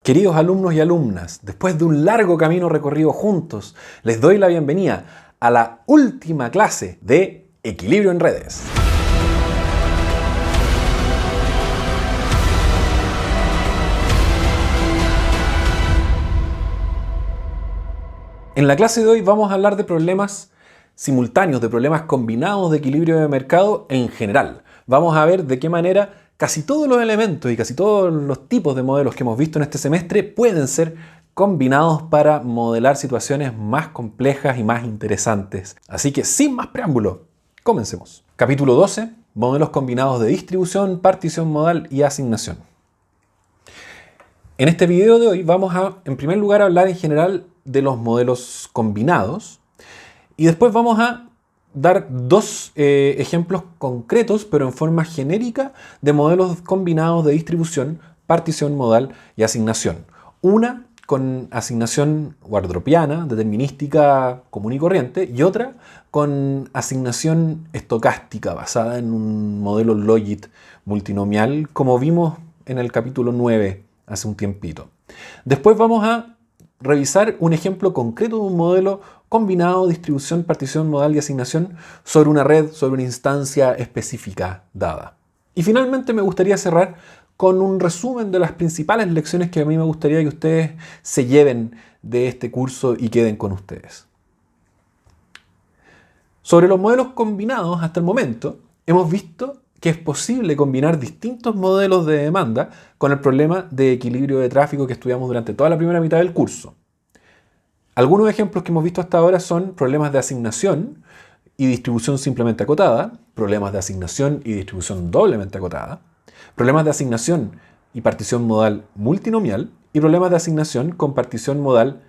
Queridos alumnos y alumnas, después de un largo camino recorrido juntos, les doy la bienvenida a la última clase de Equilibrio en Redes. En la clase de hoy vamos a hablar de problemas simultáneos, de problemas combinados de equilibrio de mercado en general. Vamos a ver de qué manera casi todos los elementos y casi todos los tipos de modelos que hemos visto en este semestre pueden ser combinados para modelar situaciones más complejas y más interesantes. Así que sin más preámbulo, comencemos. Capítulo 12, modelos combinados de distribución, partición modal y asignación. En este video de hoy vamos a, en primer lugar, hablar en general de los modelos combinados y después vamos a dar dos ejemplos concretos, pero en forma genérica, de modelos combinados de distribución, partición modal y asignación. Una con asignación wardropiana, determinística común y corriente, y otra con asignación estocástica, basada en un modelo Logit multinomial, como vimos en el capítulo 9 hace un tiempito. Después vamos a revisar un ejemplo concreto de un modelo combinado, distribución, partición, modal y asignación sobre una red, sobre una instancia específica dada. Y finalmente me gustaría cerrar con un resumen de las principales lecciones que a mí me gustaría que ustedes se lleven de este curso y queden con ustedes. Sobre los modelos combinados, hasta el momento, hemos visto que es posible combinar distintos modelos de demanda con el problema de equilibrio de tráfico que estudiamos durante toda la primera mitad del curso. Algunos ejemplos que hemos visto hasta ahora son problemas de asignación y distribución simplemente acotada, problemas de asignación y distribución doblemente acotada, problemas de asignación y partición modal multinomial y problemas de asignación con partición modal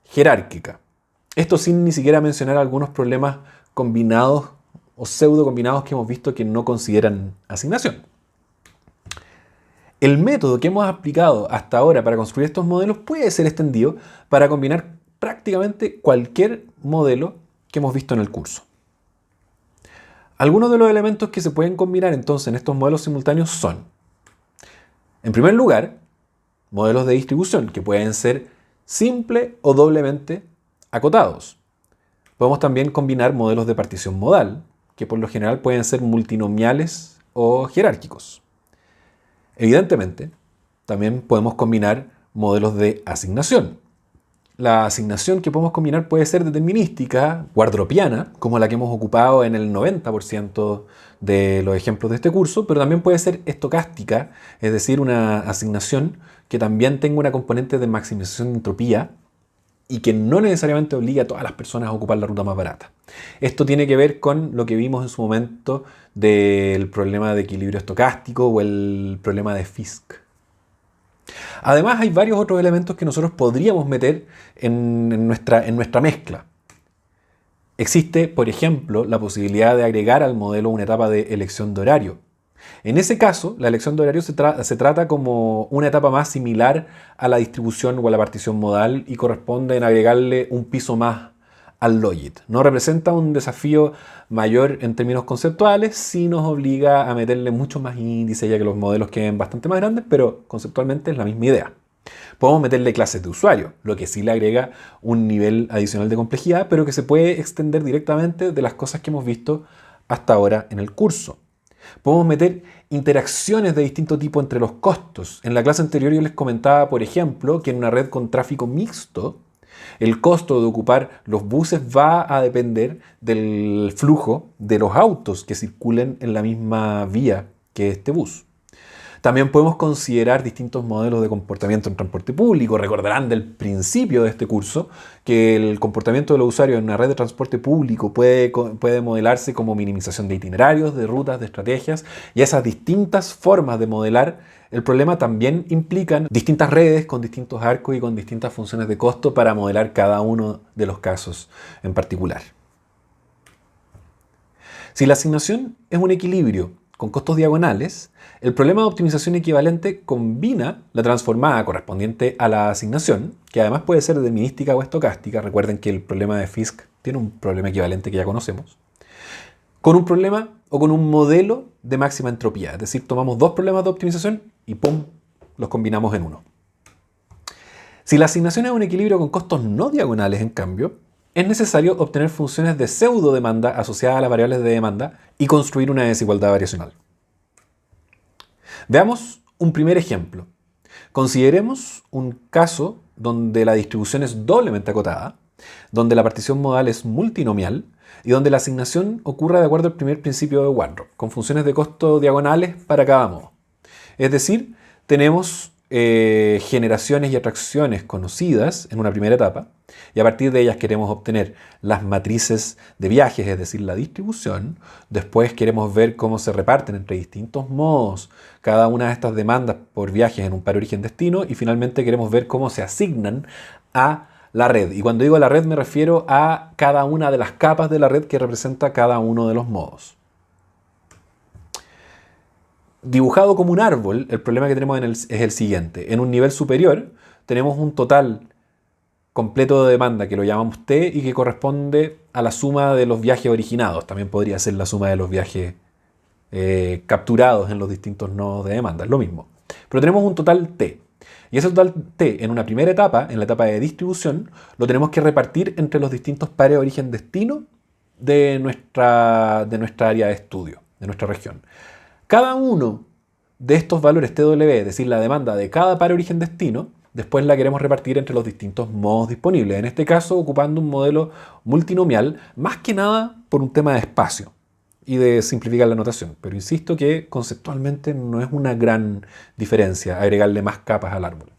jerárquica. Esto sin ni siquiera mencionar algunos problemas combinados o pseudo combinados que hemos visto que no consideran asignación. El método que hemos aplicado hasta ahora para construir estos modelos puede ser extendido para combinar prácticamente cualquier modelo que hemos visto en el curso. Algunos de los elementos que se pueden combinar entonces en estos modelos simultáneos son, en primer lugar, modelos de distribución que pueden ser simple o doblemente acotados. Podemos también combinar modelos de partición modal, que por lo general pueden ser multinomiales o jerárquicos. Evidentemente, también podemos combinar modelos de asignación. La asignación que podemos combinar puede ser determinística, wardropiana, como la que hemos ocupado en el 90% de los ejemplos de este curso, pero también puede ser estocástica, es decir, una asignación que también tenga una componente de maximización de entropía y que no necesariamente obligue a todas las personas a ocupar la ruta más barata. Esto tiene que ver con lo que vimos en su momento del problema de equilibrio estocástico o el problema de Fisk. Además, hay varios otros elementos que nosotros podríamos meter en nuestra mezcla. Existe, por ejemplo, la posibilidad de agregar al modelo una etapa de elección de horario. En ese caso, la elección de horario se trata como una etapa más similar a la distribución o a la partición modal y corresponde en agregarle un piso más al Logit. No representa un desafío mayor en términos conceptuales, sí nos obliga a meterle mucho más índice ya que los modelos queden bastante más grandes, pero conceptualmente es la misma idea. Podemos meterle clases de usuario, lo que sí le agrega un nivel adicional de complejidad, pero que se puede extender directamente de las cosas que hemos visto hasta ahora en el curso. Podemos meter interacciones de distinto tipo entre los costos. En la clase anterior yo les comentaba, por ejemplo, que en una red con tráfico mixto, el costo de ocupar los buses va a depender del flujo de los autos que circulen en la misma vía que este bus. También podemos considerar distintos modelos de comportamiento en transporte público. Recordarán del principio de este curso que el comportamiento de los usuarios en una red de transporte público puede modelarse como minimización de itinerarios, de rutas, de estrategias, y esas distintas formas de modelar el problema también implican distintas redes con distintos arcos y con distintas funciones de costo para modelar cada uno de los casos en particular. Si la asignación es un equilibrio con costos diagonales, el problema de optimización equivalente combina la transformada correspondiente a la asignación, que además puede ser determinística o estocástica. Recuerden que el problema de Fisk tiene un problema equivalente que ya conocemos, con un problema o con un modelo de máxima entropía. Es decir, tomamos dos problemas de optimización y ¡pum!, los combinamos en uno. Si la asignación es un equilibrio con costos no diagonales, en cambio, es necesario obtener funciones de pseudo demanda asociadas a las variables de demanda y construir una desigualdad variacional. Veamos un primer ejemplo. Consideremos un caso donde la distribución es doblemente acotada, donde la partición modal es multinomial y donde la asignación ocurra de acuerdo al primer principio de Warnrop, con funciones de costo diagonales para cada modo. Es decir, tenemos generaciones y atracciones conocidas en una primera etapa, y a partir de ellas queremos obtener las matrices de viajes, es decir, la distribución. Después queremos ver cómo se reparten entre distintos modos cada una de estas demandas por viajes en un par origen-destino, y finalmente queremos ver cómo se asignan a la red. Y cuando digo la red me refiero a cada una de las capas de la red que representa cada uno de los modos. Dibujado como un árbol, el problema que tenemos es el siguiente. En un nivel superior tenemos un total completo de demanda que lo llamamos T y que corresponde a la suma de los viajes originados. También podría ser la suma de los viajes capturados en los distintos nodos de demanda. Es lo mismo. Pero tenemos un total T. Y ese total T en una primera etapa, en la etapa de distribución, lo tenemos que repartir entre los distintos pares origen-destino de nuestra área de estudio, de nuestra región. Cada uno de estos valores TW, es decir, la demanda de cada par origen-destino, después la queremos repartir entre los distintos modos disponibles. En este caso, ocupando un modelo multinomial, más que nada por un tema de espacio y de simplificar la notación. Pero insisto que conceptualmente no es una gran diferencia agregarle más capas al árbol.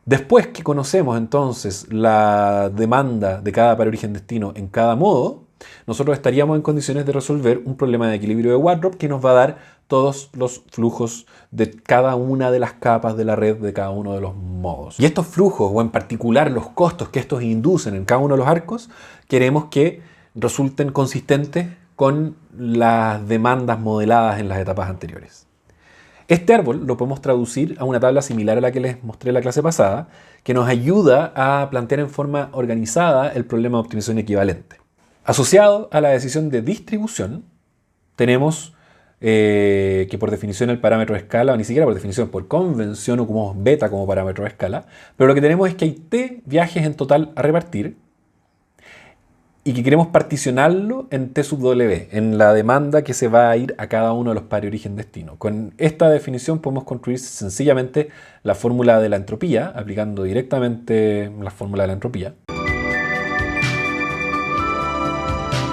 Después que conocemos entonces la demanda de cada par origen-destino en cada modo, nosotros estaríamos en condiciones de resolver un problema de equilibrio de Warnrop que nos va a dar todos los flujos de cada una de las capas de la red de cada uno de los modos. Y estos flujos, o en particular los costos que estos inducen en cada uno de los arcos, queremos que resulten consistentes con las demandas modeladas en las etapas anteriores. Este árbol lo podemos traducir a una tabla similar a la que les mostré en la clase pasada, que nos ayuda a plantear en forma organizada el problema de optimización equivalente. Asociado a la decisión de distribución, tenemos que por definición el parámetro de escala, o ni siquiera por definición, por convención ocupamos beta como parámetro de escala, pero lo que tenemos es que hay T viajes en total a repartir y que queremos particionarlo en T sub W, en la demanda que se va a ir a cada uno de los pares origen-destino. Con esta definición podemos construir sencillamente la fórmula de la entropía, aplicando directamente la fórmula de la entropía.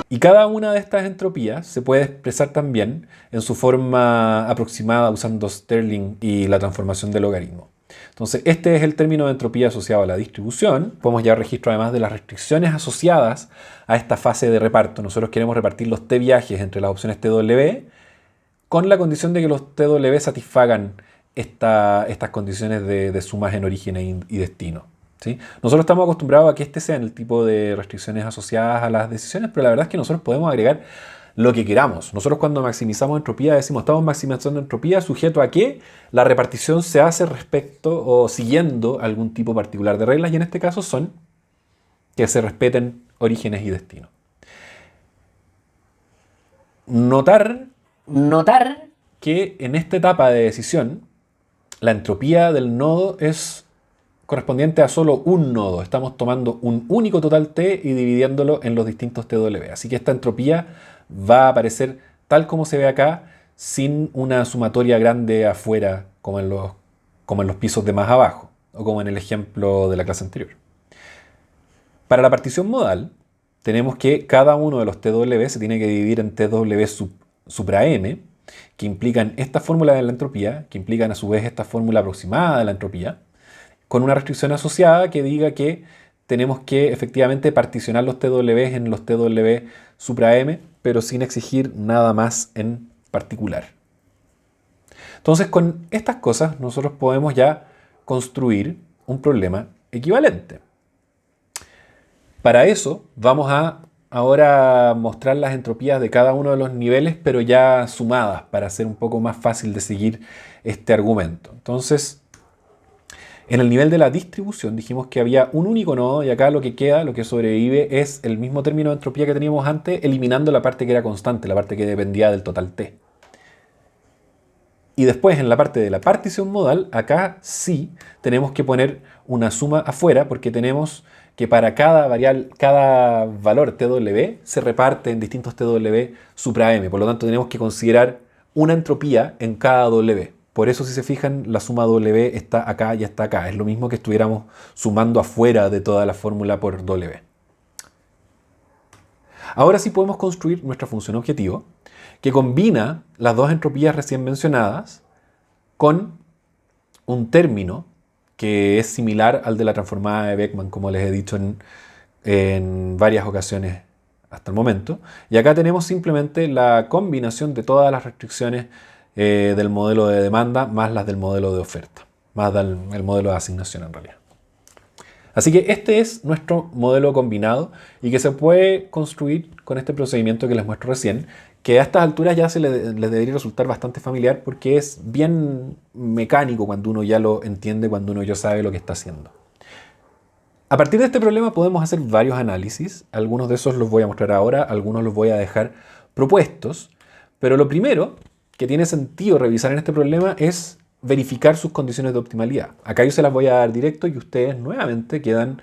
Y cada una de estas entropías se puede expresar también en su forma aproximada usando Stirling y la transformación de logaritmo. Entonces, este es el término de entropía asociado a la distribución. Podemos llevar registro además de las restricciones asociadas a esta fase de reparto. Nosotros queremos repartir los T viajes entre las opciones TW con la condición de que los TW satisfagan estas condiciones de sumas en origen y destino. ¿Sí? Nosotros estamos acostumbrados a que este sea el tipo de restricciones asociadas a las decisiones, pero la verdad es que nosotros podemos agregar lo que queramos. Nosotros cuando maximizamos entropía decimos estamos maximizando entropía sujeto a que la repartición se hace respecto o siguiendo algún tipo particular de reglas, y en este caso son que se respeten orígenes y destino. Notar que en esta etapa de decisión la entropía del nodo es correspondiente a solo un nodo. Estamos tomando un único total T y dividiéndolo en los distintos TW. Así que esta entropía va a aparecer tal como se ve acá, sin una sumatoria grande afuera, como en los pisos de más abajo, o como en el ejemplo de la clase anterior. Para la partición modal, tenemos que cada uno de los TW se tiene que dividir en TW supra m, que implican esta fórmula de la entropía, que implican a su vez esta fórmula aproximada de la entropía, con una restricción asociada que diga que tenemos que efectivamente particionar los TW en los TW supra m, pero sin exigir nada más en particular. Entonces, con estas cosas nosotros podemos ya construir un problema equivalente. Para eso vamos a ahora mostrar las entropías de cada uno de los niveles, pero ya sumadas, para hacer un poco más fácil de seguir este argumento. Entonces, en el nivel de la distribución dijimos que había un único nodo, y acá lo que queda, lo que sobrevive, es el mismo término de entropía que teníamos antes, eliminando la parte que era constante, la parte que dependía del total T. Y después en la parte de la partición modal, acá sí tenemos que poner una suma afuera porque tenemos que para cada variable, cada valor TW se reparte en distintos TW supra M. Por lo tanto, tenemos que considerar una entropía en cada W. Por eso, si se fijan, la suma W está acá y está acá. Es lo mismo que estuviéramos sumando afuera de toda la fórmula por W. Ahora sí podemos construir nuestra función objetivo, que combina las dos entropías recién mencionadas con un término que es similar al de la transformada de Beckmann, como les he dicho en varias ocasiones hasta el momento. Y acá tenemos simplemente la combinación de todas las restricciones del modelo de demanda más las del modelo de oferta, más el modelo de asignación en realidad. Así que este es nuestro modelo combinado y que se puede construir con este procedimiento que les muestro recién, que a estas alturas ya les debería resultar bastante familiar porque es bien mecánico cuando uno ya lo entiende, cuando uno ya sabe lo que está haciendo. A partir de este problema podemos hacer varios análisis, algunos de esos los voy a mostrar ahora, algunos los voy a dejar propuestos, pero lo primero que tiene sentido revisar en este problema es verificar sus condiciones de optimalidad. Acá yo se las voy a dar directo y ustedes nuevamente quedan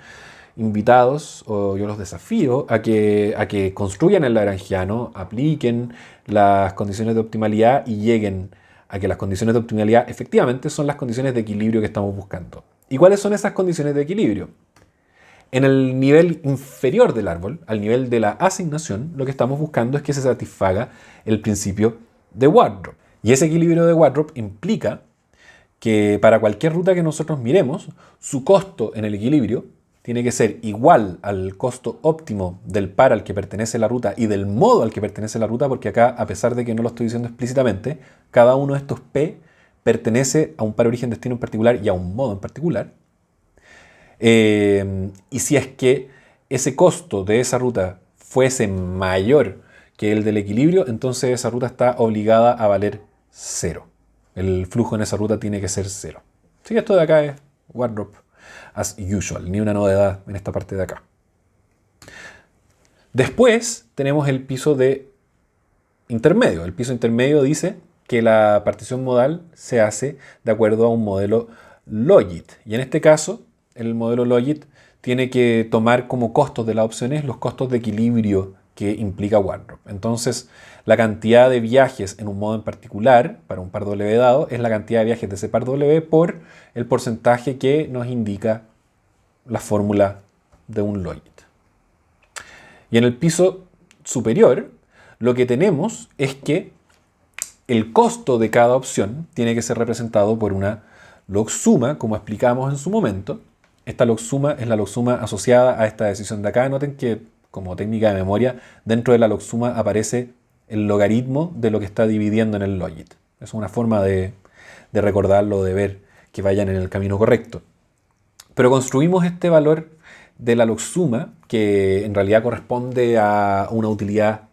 invitados, o yo los desafío, a que construyan el lagrangiano, apliquen las condiciones de optimalidad y lleguen a que las condiciones de optimalidad efectivamente son las condiciones de equilibrio que estamos buscando. ¿Y cuáles son esas condiciones de equilibrio? En el nivel inferior del árbol, al nivel de la asignación, lo que estamos buscando es que se satisfaga el principio de Wardrop. Y ese equilibrio de Wardrop implica que para cualquier ruta que nosotros miremos, su costo en el equilibrio tiene que ser igual al costo óptimo del par al que pertenece la ruta y del modo al que pertenece la ruta, porque acá, a pesar de que no lo estoy diciendo explícitamente, cada uno de estos P pertenece a un par origen-destino en particular y a un modo en particular. Y si es que ese costo de esa ruta fuese mayor que el del equilibrio, entonces esa ruta está obligada a valer 0. El flujo en esa ruta tiene que ser 0. Sí, esto de acá es Wardrop as usual, ni una novedad en esta parte de acá. Después tenemos el piso de intermedio. El piso intermedio dice que la partición modal se hace de acuerdo a un modelo Logit. Y en este caso, el modelo Logit tiene que tomar como costos de las opciones los costos de equilibrio que implica Wardrop. Entonces, la cantidad de viajes en un modo en particular, para un par W dado, es la cantidad de viajes de ese par W por el porcentaje que nos indica la fórmula de un Logit. Y en el piso superior, lo que tenemos es que el costo de cada opción tiene que ser representado por una logsuma, como explicamos en su momento. Esta logsuma es la logsuma asociada a esta decisión de acá. Noten que, como técnica de memoria, dentro de la logsuma aparece el logaritmo de lo que está dividiendo en el Logit. Es una forma de recordarlo, de ver que vayan en el camino correcto. Pero construimos este valor de la logsuma, que en realidad corresponde a una utilidad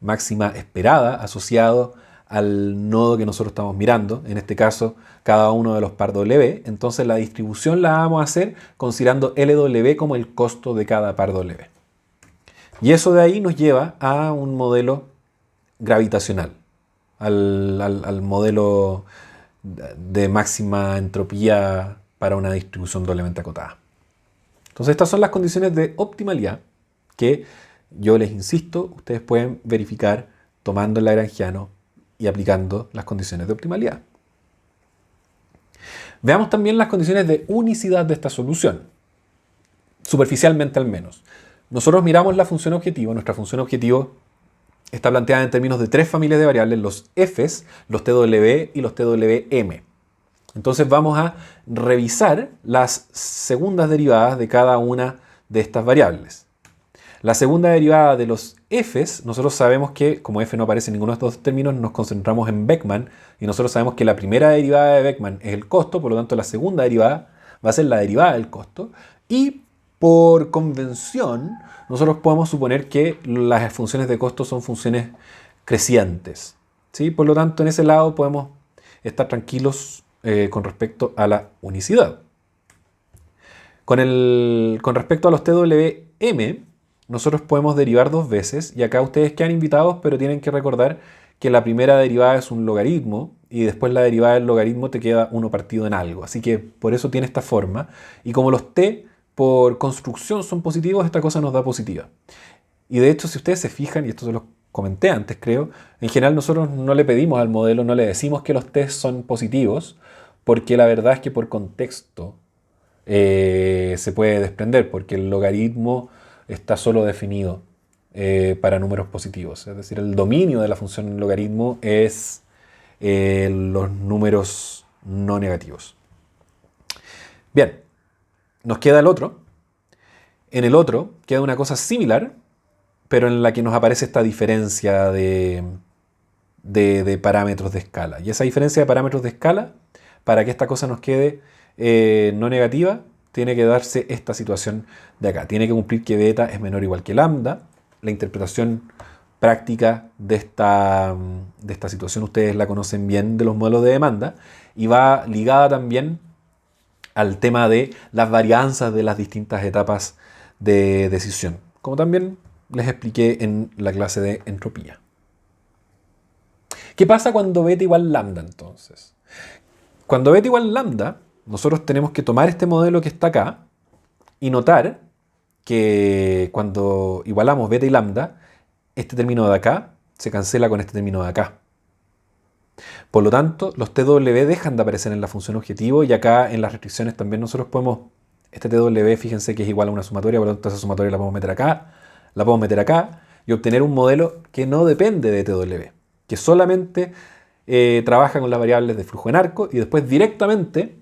máxima esperada asociado al nodo que nosotros estamos mirando, en este caso cada uno de los par W. Entonces la distribución la vamos a hacer considerando LW como el costo de cada par W. Y eso de ahí nos lleva a un modelo gravitacional, al modelo de máxima entropía para una distribución doblemente acotada. Entonces estas son las condiciones de optimalidad que yo les insisto, ustedes pueden verificar tomando el lagrangiano y aplicando las condiciones de optimalidad. Veamos también las condiciones de unicidad de esta solución, superficialmente al menos. Nosotros miramos la función objetivo, nuestra función objetivo está planteada en términos de 3 familias de variables, los f's, los tw y los twm. Entonces vamos a revisar las segundas derivadas de cada una de estas variables. La segunda derivada de los f's, nosotros sabemos que, como f no aparece en ninguno de estos términos, nos concentramos en Beckmann, y nosotros sabemos que la primera derivada de Beckmann es el costo, por lo tanto la segunda derivada va a ser la derivada del costo, y por convención, nosotros podemos suponer que las funciones de costo son funciones crecientes, ¿sí? Por lo tanto, en ese lado podemos estar tranquilos con respecto a la unicidad. Con respecto a los TWM, nosotros podemos derivar 2 veces, y acá ustedes quedan invitados, pero tienen que recordar que la primera derivada es un logaritmo y después la derivada del logaritmo te queda 1 partido en algo. Así que por eso tiene esta forma. Y como los t por construcción son positivos, esta cosa nos da positiva. Y de hecho, si ustedes se fijan, y esto se los comenté antes creo, en general nosotros no le pedimos al modelo, no le decimos que los t son positivos, porque la verdad es que por contexto se puede desprender, porque el logaritmo está solo definido para números positivos. Es decir, el dominio de la función logaritmo es los números no negativos. Bien, nos queda el otro. En el otro queda una cosa similar, pero en la que nos aparece esta diferencia de parámetros de escala. Y esa diferencia de parámetros de escala, para que esta cosa nos quede no negativa, tiene que darse esta situación de acá. Tiene que cumplir que beta es menor o igual que lambda. La interpretación práctica de esta situación ustedes la conocen bien de los modelos de demanda y va ligada también al tema de las varianzas de las distintas etapas de decisión, como también les expliqué en la clase de entropía. ¿Qué pasa cuando beta igual lambda entonces? Cuando beta igual lambda, nosotros tenemos que tomar este modelo que está acá y notar que cuando igualamos beta y lambda, este término de acá se cancela con este término de acá. Por lo tanto, los TW dejan de aparecer en la función objetivo y acá en las restricciones también nosotros podemos, este TW, fíjense que es igual a una sumatoria, por lo tanto esa sumatoria la podemos meter acá y obtener un modelo que no depende de TW, que solamente trabaja con las variables de flujo en arco y después directamente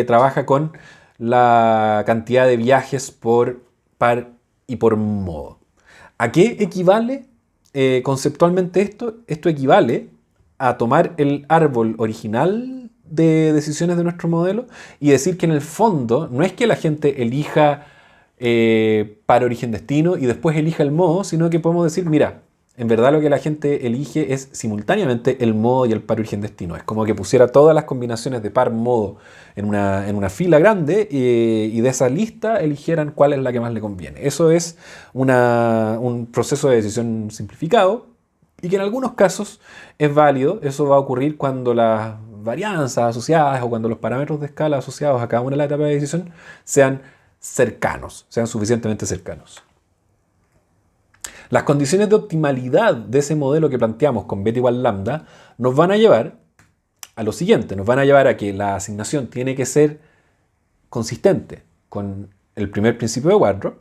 trabaja con la cantidad de viajes por par y por modo. ¿A qué equivale conceptualmente esto? Esto equivale a tomar el árbol original de decisiones de nuestro modelo y decir que en el fondo no es que la gente elija par origen destino y después elija el modo, sino que podemos decir, mira, en verdad lo que la gente elige es simultáneamente el modo y el par origen destino. Es como que pusiera todas las combinaciones de par modo en una fila grande y de esa lista eligieran cuál es la que más le conviene. Eso es un proceso de decisión simplificado y que en algunos casos es válido. Eso va a ocurrir cuando las varianzas asociadas o cuando los parámetros de escala asociados a cada una de las etapas de decisión sean cercanos, sean suficientemente cercanos. Las condiciones de optimalidad de ese modelo que planteamos con beta igual lambda nos van a llevar a lo siguiente, nos van a llevar a que la asignación tiene que ser consistente con el primer principio de Wardrop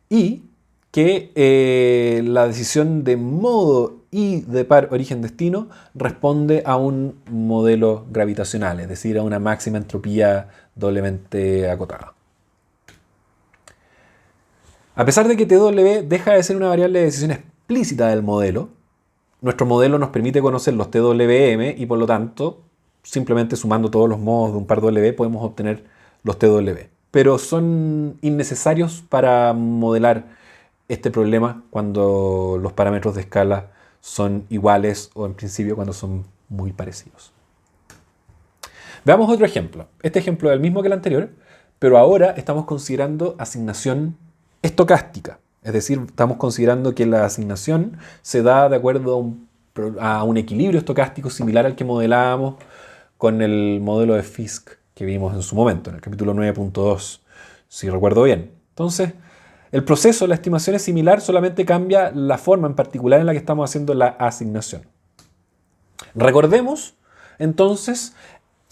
y que la decisión de modo y de par origen-destino responde a un modelo gravitacional, es decir, a una máxima entropía doblemente acotada. A pesar de que TW deja de ser una variable de decisión explícita del modelo, nuestro modelo nos permite conocer los TWM y por lo tanto, simplemente sumando todos los modos de un par W podemos obtener los TW. Pero son innecesarios para modelar este problema cuando los parámetros de escala son iguales o en principio cuando son muy parecidos. Veamos otro ejemplo. Este ejemplo es el mismo que el anterior, pero ahora estamos considerando asignación estocástica. Es decir, estamos considerando que la asignación se da de acuerdo a un equilibrio estocástico similar al que modelábamos con el modelo de Fisk que vimos en su momento, en el capítulo 9.2, si recuerdo bien. Entonces, el proceso de la estimación es similar, solamente cambia la forma en particular en la que estamos haciendo la asignación. Recordemos, entonces,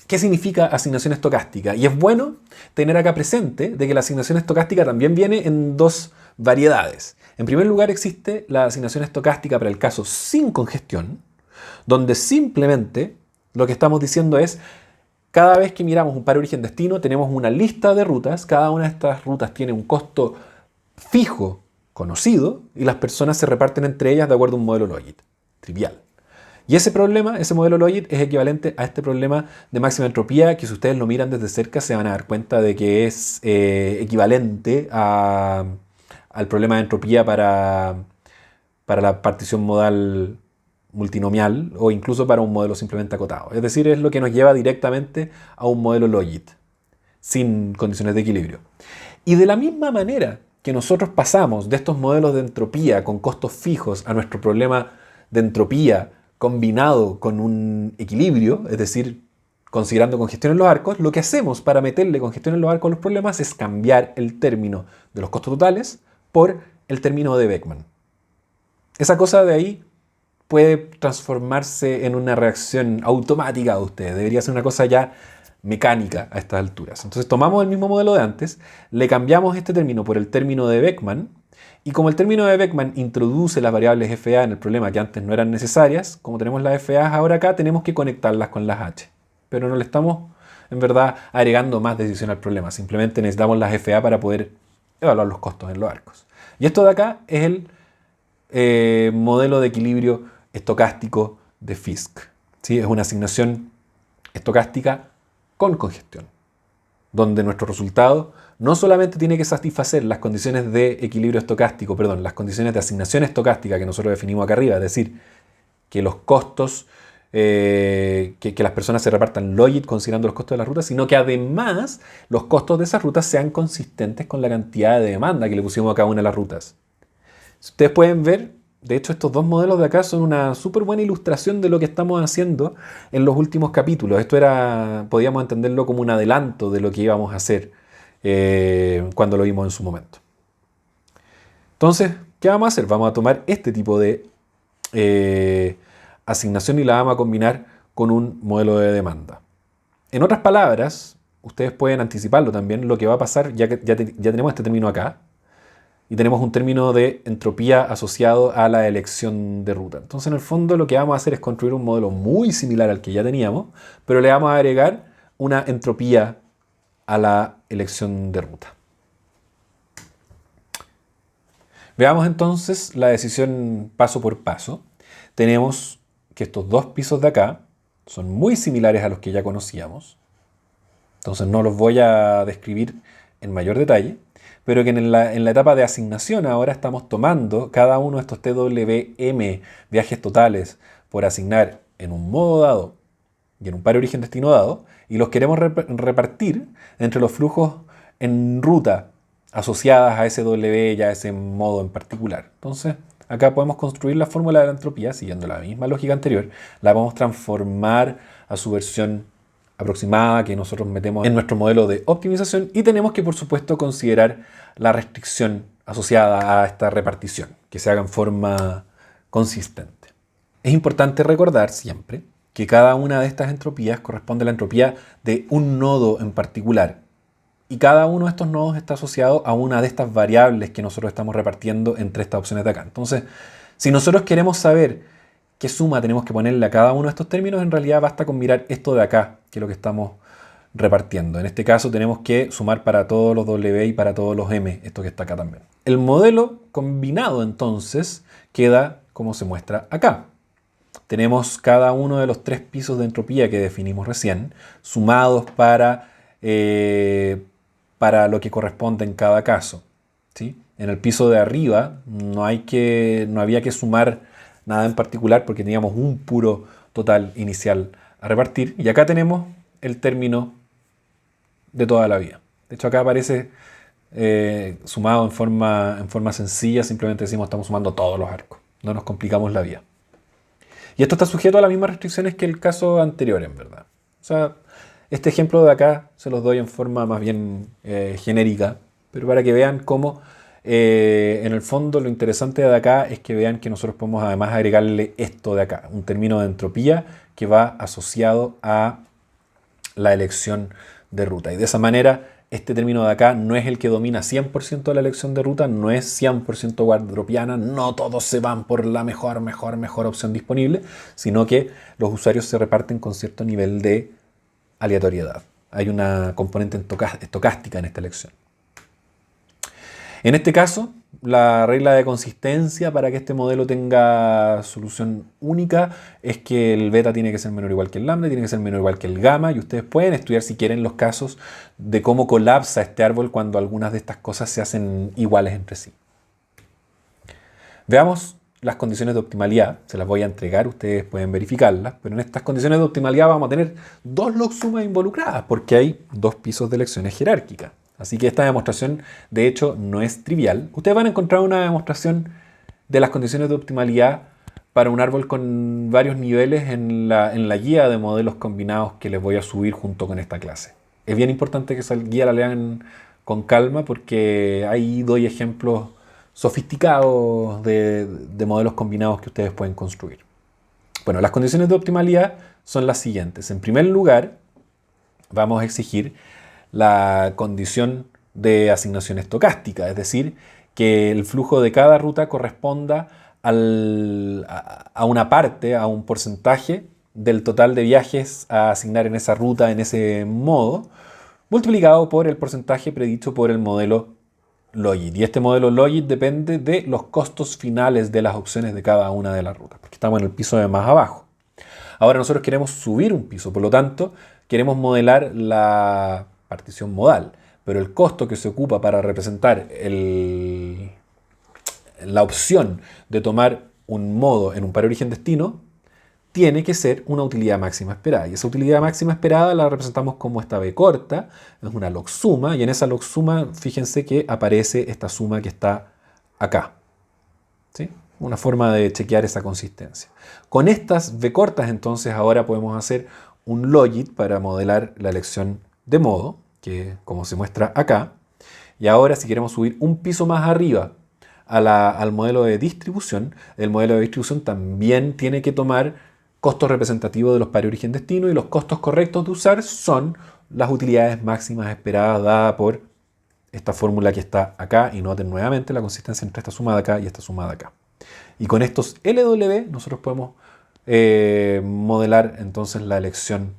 ¿qué significa asignación estocástica? Y es bueno tener acá presente de que la asignación estocástica también viene en dos variedades. En primer lugar existe la asignación estocástica para el caso sin congestión, donde simplemente lo que estamos diciendo es cada vez que miramos un par origen-destino tenemos una lista de rutas, cada una de estas rutas tiene un costo fijo conocido y las personas se reparten entre ellas de acuerdo a un modelo Logit. Trivial. Y ese problema, ese modelo Logit es equivalente a este problema de máxima entropía que si ustedes lo miran desde cerca se van a dar cuenta de que es equivalente al problema de entropía para la partición modal multinomial o incluso para un modelo simplemente acotado. Es decir, es lo que nos lleva directamente a un modelo Logit sin condiciones de equilibrio. Y de la misma manera que nosotros pasamos de estos modelos de entropía con costos fijos a nuestro problema de entropía combinado con un equilibrio, es decir, considerando congestión en los arcos, lo que hacemos para meterle congestión en los arcos a los problemas es cambiar el término de los costos totales por el término de Beckmann. Esa cosa de ahí puede transformarse en una reacción automática de ustedes. Debería ser una cosa ya mecánica a estas alturas. Entonces tomamos el mismo modelo de antes, le cambiamos este término por el término de Beckmann, y como el término de Beckmann introduce las variables FA en el problema que antes no eran necesarias, como tenemos las FA ahora acá, tenemos que conectarlas con las H. Pero no le estamos, en verdad, agregando más decisión al problema. Simplemente necesitamos las FA para poder evaluar los costos en los arcos. Y esto de acá es el modelo de equilibrio estocástico de Fisk. ¿Sí? Es una asignación estocástica con congestión, donde nuestro resultado no solamente tiene que satisfacer las condiciones de equilibrio estocástico, perdón, las condiciones de asignación estocástica que nosotros definimos acá arriba, es decir, que los costos, que las personas se repartan logit considerando los costos de las rutas, sino que además los costos de esas rutas sean consistentes con la cantidad de demanda que le pusimos a cada una de las rutas. Si ustedes pueden ver, de hecho estos dos modelos de acá son una súper buena ilustración de lo que estamos haciendo en los últimos capítulos. Esto era, podíamos entenderlo como un adelanto de lo que íbamos a hacer cuando lo vimos en su momento. Entonces, ¿qué vamos a hacer? Vamos a tomar este tipo de asignación y la vamos a combinar con un modelo de demanda. En otras palabras, ustedes pueden anticiparlo también, lo que va a pasar, ya que ya tenemos este término acá, y tenemos un término de entropía asociado a la elección de ruta. Entonces, en el fondo, lo que vamos a hacer es construir un modelo muy similar al que ya teníamos, pero le vamos a agregar una entropía a la elección de ruta. Veamos entonces la decisión paso por paso. Tenemos que estos dos pisos de acá son muy similares a los que ya conocíamos. Entonces no los voy a describir en mayor detalle, pero que en la etapa de asignación ahora estamos tomando cada uno de estos TWM, viajes totales, por asignar en un modo dado y en un par de origen-destino dado, y los queremos repartir entre los flujos en ruta asociadas a ese W y a ese modo en particular. Entonces, acá podemos construir la fórmula de la entropía siguiendo la misma lógica anterior. La vamos a transformar a su versión aproximada que nosotros metemos en nuestro modelo de optimización y tenemos que, por supuesto, considerar la restricción asociada a esta repartición, que se haga en forma consistente. Es importante recordar siempre que cada una de estas entropías corresponde a la entropía de un nodo en particular. Y cada uno de estos nodos está asociado a una de estas variables que nosotros estamos repartiendo entre estas opciones de acá. Entonces, si nosotros queremos saber qué suma tenemos que ponerle a cada uno de estos términos, en realidad basta con mirar esto de acá, que es lo que estamos repartiendo. En este caso tenemos que sumar para todos los W y para todos los M, esto que está acá también. El modelo combinado entonces queda como se muestra acá. Tenemos cada uno de los tres pisos de entropía que definimos recién, sumados para lo que corresponde en cada caso, ¿sí? En el piso de arriba no había que sumar nada en particular porque teníamos un puro total inicial a repartir. Y acá tenemos el término de toda la vida. De hecho, acá aparece sumado en forma sencilla. Simplemente decimos estamos sumando todos los arcos. No nos complicamos la vida. Y esto está sujeto a las mismas restricciones que el caso anterior, en verdad. O sea, este ejemplo de acá se los doy en forma más bien genérica, pero para que vean cómo en el fondo lo interesante de acá es que vean que nosotros podemos además agregarle esto de acá, un término de entropía que va asociado a la elección de ruta. Y de esa manera, este término de acá no es el que domina 100% de la elección de ruta, no es 100% guardrapiana, no todos se van por la mejor opción disponible, sino que los usuarios se reparten con cierto nivel de aleatoriedad. Hay una componente estocástica en esta elección. En este caso, la regla de consistencia para que este modelo tenga solución única es que el beta tiene que ser menor o igual que el lambda, tiene que ser menor o igual que el gamma, y ustedes pueden estudiar si quieren los casos de cómo colapsa este árbol cuando algunas de estas cosas se hacen iguales entre sí. Veamos las condiciones de optimalidad, se las voy a entregar, ustedes pueden verificarlas, pero en estas condiciones de optimalidad vamos a tener dos logsumas involucradas porque hay dos pisos de elecciones jerárquicas. Así que esta demostración, de hecho, no es trivial. Ustedes van a encontrar una demostración de las condiciones de optimalidad para un árbol con varios niveles en la guía de modelos combinados que les voy a subir junto con esta clase. Es bien importante que esa guía la lean con calma porque ahí doy ejemplos sofisticados de modelos combinados que ustedes pueden construir. Bueno, las condiciones de optimalidad son las siguientes. En primer lugar, vamos a exigir la condición de asignación estocástica, es decir, que el flujo de cada ruta corresponda a una parte, a un porcentaje del total de viajes a asignar en esa ruta, en ese modo, multiplicado por el porcentaje predicho por el modelo Logit. Y este modelo Logit depende de los costos finales de las opciones de cada una de las rutas, porque estamos en el piso de más abajo. Ahora nosotros queremos subir un piso, por lo tanto, queremos modelar la partición modal, pero el costo que se ocupa para representar la opción de tomar un modo en un par origen-destino tiene que ser una utilidad máxima esperada. Y esa utilidad máxima esperada la representamos como esta B corta, es una logsuma, y en esa logsuma fíjense que aparece esta suma que está acá. ¿Sí? Una forma de chequear esa consistencia. Con estas B cortas entonces ahora podemos hacer un logit para modelar la elección de modo, que como se muestra acá. Y ahora si queremos subir un piso más arriba al modelo de distribución, el modelo de distribución también tiene que tomar costos representativos de los pares origen-destino y los costos correctos de usar son las utilidades máximas esperadas dadas por esta fórmula que está acá, y noten nuevamente la consistencia entre esta suma de acá y esta suma de acá. Y con estos LW nosotros podemos modelar entonces la elección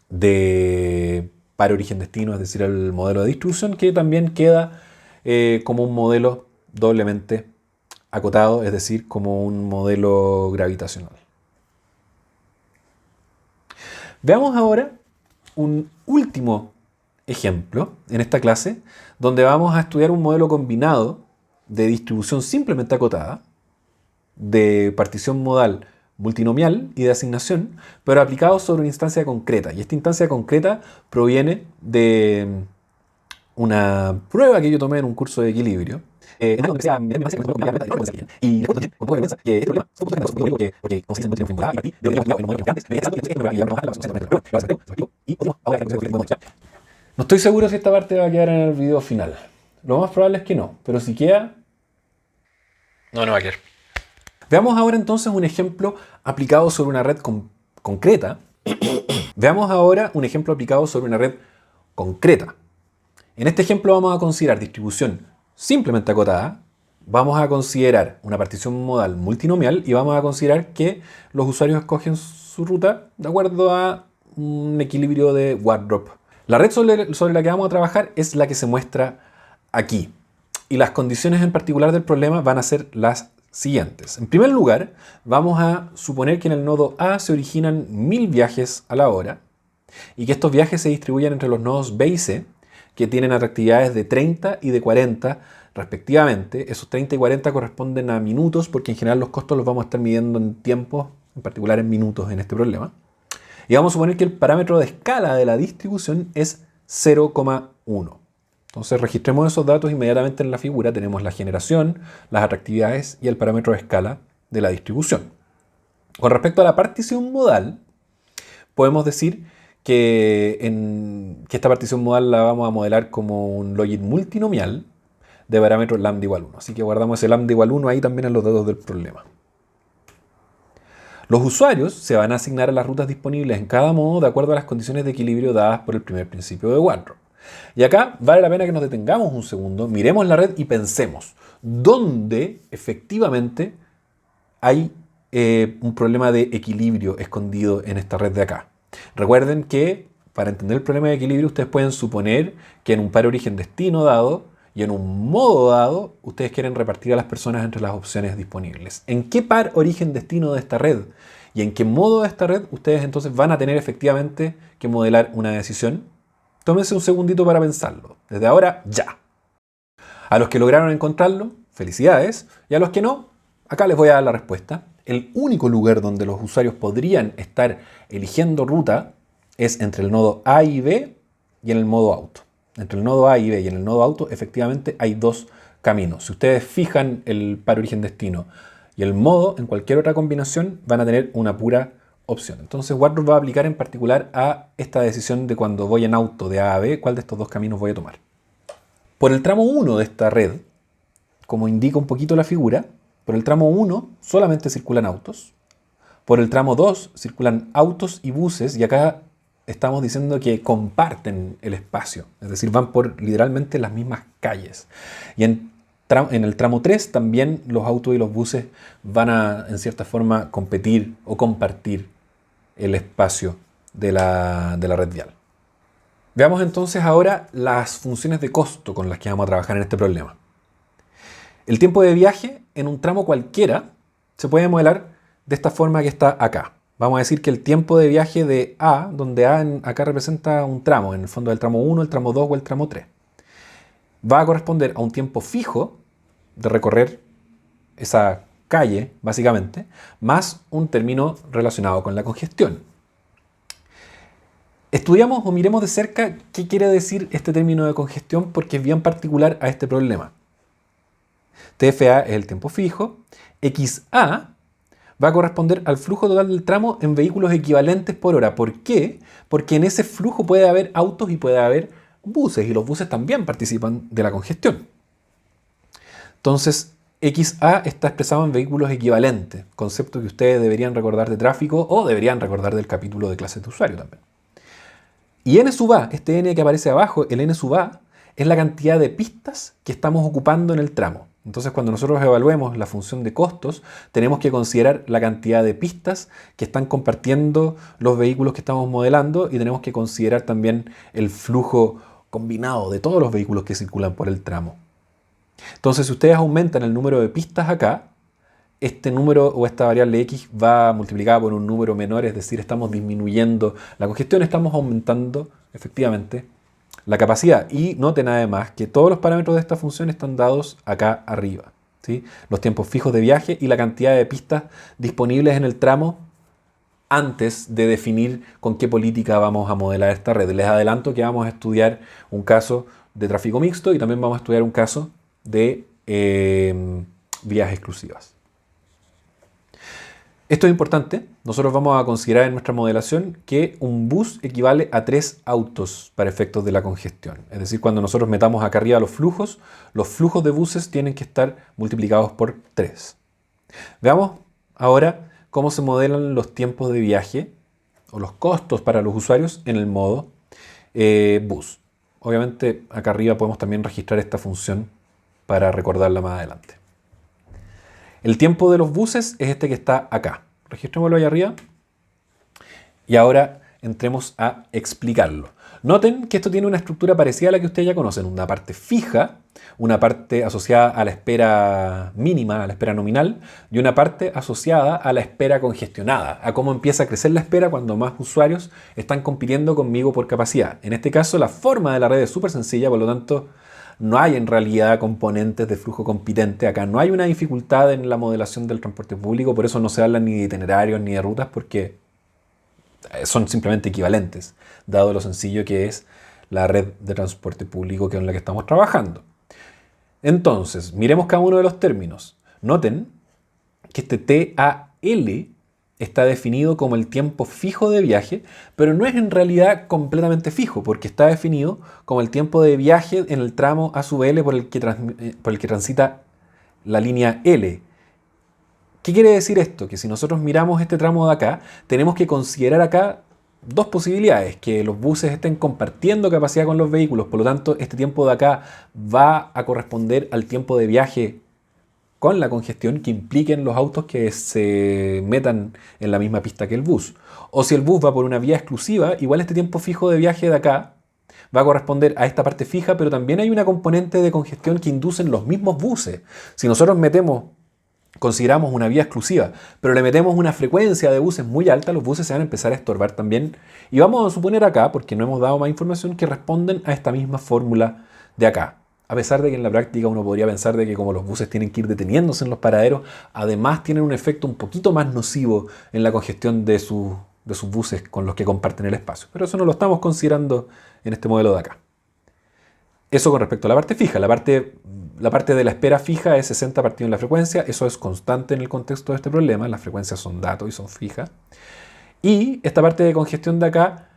de par origen-destino, es decir, el modelo de distribución, que también queda como un modelo doblemente acotado, es decir, como un modelo gravitacional. Veamos ahora un último ejemplo en esta clase, donde vamos a estudiar un modelo combinado de distribución simplemente acotada, de partición modal multinomial y de asignación, pero aplicado sobre una instancia concreta. Y esta instancia concreta proviene de una prueba que yo tomé en un curso de equilibrio. En algo que sea y porque este problema porque consiste en no estoy seguro si esta parte va a quedar en el video final. Lo más probable es que no, pero si queda, no va a quedar. Veamos ahora entonces un ejemplo aplicado sobre una red concreta. Veamos ahora un ejemplo aplicado sobre una red concreta. En este ejemplo vamos a considerar distribución simplemente acotada, vamos a considerar una partición modal multinomial y vamos a considerar que los usuarios escogen su ruta de acuerdo a un equilibrio de Wardrop. La red sobre la que vamos a trabajar es la que se muestra aquí. Y las condiciones en particular del problema van a ser las siguientes. En primer lugar, vamos a suponer que en el nodo A se originan 1000 viajes a la hora y que estos viajes se distribuyen entre los nodos B y C, que tienen atractividades de 30 y de 40 respectivamente. Esos 30 y 40 corresponden a minutos, porque en general los costos los vamos a estar midiendo en tiempos, en particular en minutos en este problema. Y vamos a suponer que el parámetro de escala de la distribución es 0,1. Entonces registremos esos datos inmediatamente en la figura. Tenemos la generación, las atractividades y el parámetro de escala de la distribución. Con respecto a la partición modal, podemos decir que esta partición modal la vamos a modelar como un logit multinomial de parámetro lambda igual 1. Así que guardamos ese lambda igual 1 ahí también en los datos del problema. Los usuarios se van a asignar a las rutas disponibles en cada modo de acuerdo a las condiciones de equilibrio dadas por el primer principio de Wardrop. Y acá vale la pena que nos detengamos un segundo, miremos la red y pensemos dónde efectivamente hay un problema de equilibrio escondido en esta red de acá. Recuerden que para entender el problema de equilibrio ustedes pueden suponer que en un par origen-destino dado y en un modo dado ustedes quieren repartir a las personas entre las opciones disponibles. ¿En qué par origen-destino de esta red y en qué modo de esta red ustedes entonces van a tener efectivamente que modelar una decisión? Tómense un segundito para pensarlo. Desde ahora, ya. A los que lograron encontrarlo, felicidades. Y a los que no, acá les voy a dar la respuesta. El único lugar donde los usuarios podrían estar eligiendo ruta es entre el nodo A y B y en el modo auto. Entre el nodo A y B y en el nodo auto, efectivamente hay dos caminos. Si ustedes fijan el par origen-destino y el modo en cualquier otra combinación van a tener una pura opción. Entonces Whiteboard va a aplicar en particular a esta decisión de cuando voy en auto de A a B, cuál de estos dos caminos voy a tomar. Por el tramo 1 de esta red, como indica un poquito la figura, por el tramo 1 solamente circulan autos. Por el tramo 2 circulan autos y buses, y acá estamos diciendo que comparten el espacio, es decir, van por literalmente las mismas calles. Y en el tramo 3 también los autos y los buses van a, en cierta forma, competir o compartir el espacio de la red vial. Veamos entonces ahora las funciones de costo con las que vamos a trabajar en este problema. El tiempo de viaje en un tramo cualquiera se puede modelar de esta forma que está acá. Vamos a decir que el tiempo de viaje de A, donde A acá representa un tramo, en el fondo del tramo 1, el tramo 2 o el tramo 3, va a corresponder a un tiempo fijo de recorrer esa calle, básicamente, más un término relacionado con la congestión. Estudiamos o miremos de cerca qué quiere decir este término de congestión porque es bien particular a este problema. TFA es el tiempo fijo, XA va a corresponder al flujo total del tramo en vehículos equivalentes por hora. ¿Por qué? Porque en ese flujo puede haber autos y puede haber buses, y los buses también participan de la congestión. Entonces, XA está expresado en vehículos equivalentes, concepto que ustedes deberían recordar de tráfico o deberían recordar del capítulo de clases de usuario también. Y N sub A, este N que aparece abajo, el N sub A, es la cantidad de pistas que estamos ocupando en el tramo. Entonces, cuando nosotros evaluemos la función de costos, tenemos que considerar la cantidad de pistas que están compartiendo los vehículos que estamos modelando, y tenemos que considerar también el flujo combinado de todos los vehículos que circulan por el tramo. Entonces, si ustedes aumentan el número de pistas acá, este número o esta variable X va multiplicada por un número menor, es decir, estamos disminuyendo la congestión, estamos aumentando efectivamente la capacidad. Y noten además que todos los parámetros de esta función están dados acá arriba, ¿sí? Los tiempos fijos de viaje y la cantidad de pistas disponibles en el tramo antes de definir con qué política vamos a modelar esta red. Les adelanto que vamos a estudiar un caso de tráfico mixto y también vamos a estudiar un caso de vías exclusivas. Esto es importante. Nosotros vamos a considerar en nuestra modelación que un bus equivale a 3 autos para efectos de la congestión. Es decir, cuando nosotros metamos acá arriba los flujos de buses tienen que estar multiplicados por 3. Veamos ahora cómo se modelan los tiempos de viaje o los costos para los usuarios en el modo bus. Obviamente acá arriba podemos también registrar esta función para recordarla más adelante. El tiempo de los buses es este que está acá. Registrémoslo ahí arriba. Y ahora entremos a explicarlo. Noten que esto tiene una estructura parecida a la que ustedes ya conocen. Una parte fija, una parte asociada a la espera mínima, a la espera nominal, y una parte asociada a la espera congestionada, a cómo empieza a crecer la espera cuando más usuarios están compitiendo conmigo por capacidad. En este caso, la forma de la red es súper sencilla, por lo tanto, no hay en realidad componentes de flujo compitente. Acá no hay una dificultad en la modelación del transporte público, por eso no se habla ni de itinerarios ni de rutas, porque son simplemente equivalentes, dado lo sencillo que es la red de transporte público con la que estamos trabajando. Entonces, miremos cada uno de los términos. Noten que este TAL está definido como el tiempo fijo de viaje, pero no es en realidad completamente fijo, porque está definido como el tiempo de viaje en el tramo A sub L por el que transita la línea L. ¿Qué quiere decir esto? Que si nosotros miramos este tramo de acá, tenemos que considerar acá dos posibilidades: que los buses estén compartiendo capacidad con los vehículos, por lo tanto este tiempo de acá va a corresponder al tiempo de viaje con la congestión que impliquen los autos que se metan en la misma pista que el bus. O si el bus va por una vía exclusiva, igual este tiempo fijo de viaje de acá va a corresponder a esta parte fija, pero también hay una componente de congestión que inducen los mismos buses. Si nosotros consideramos una vía exclusiva, pero le metemos una frecuencia de buses muy alta, los buses se van a empezar a estorbar también. Y vamos a suponer acá, porque no hemos dado más información, que responden a esta misma fórmula de acá. A pesar de que en la práctica uno podría pensar de que como los buses tienen que ir deteniéndose en los paraderos, además tienen un efecto un poquito más nocivo en la congestión de sus buses con los que comparten el espacio. Pero eso no lo estamos considerando en este modelo de acá. Eso con respecto a la parte fija. La parte la parte de la espera fija es 60 partido en la frecuencia. Eso es constante en el contexto de este problema. Las frecuencias son datos y son fijas. Y esta parte de congestión de acá,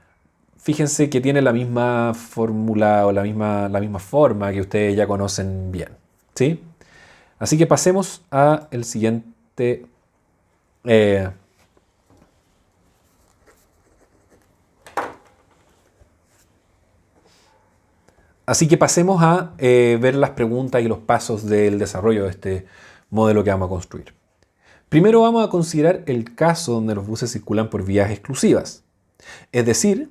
fíjense que tiene la misma fórmula o la misma forma que ustedes ya conocen bien, ¿sí? Así que pasemos a el siguiente. Así que pasemos a ver las preguntas y los pasos del desarrollo de este modelo que vamos a construir. Primero vamos a considerar el caso donde los buses circulan por vías exclusivas. Es decir,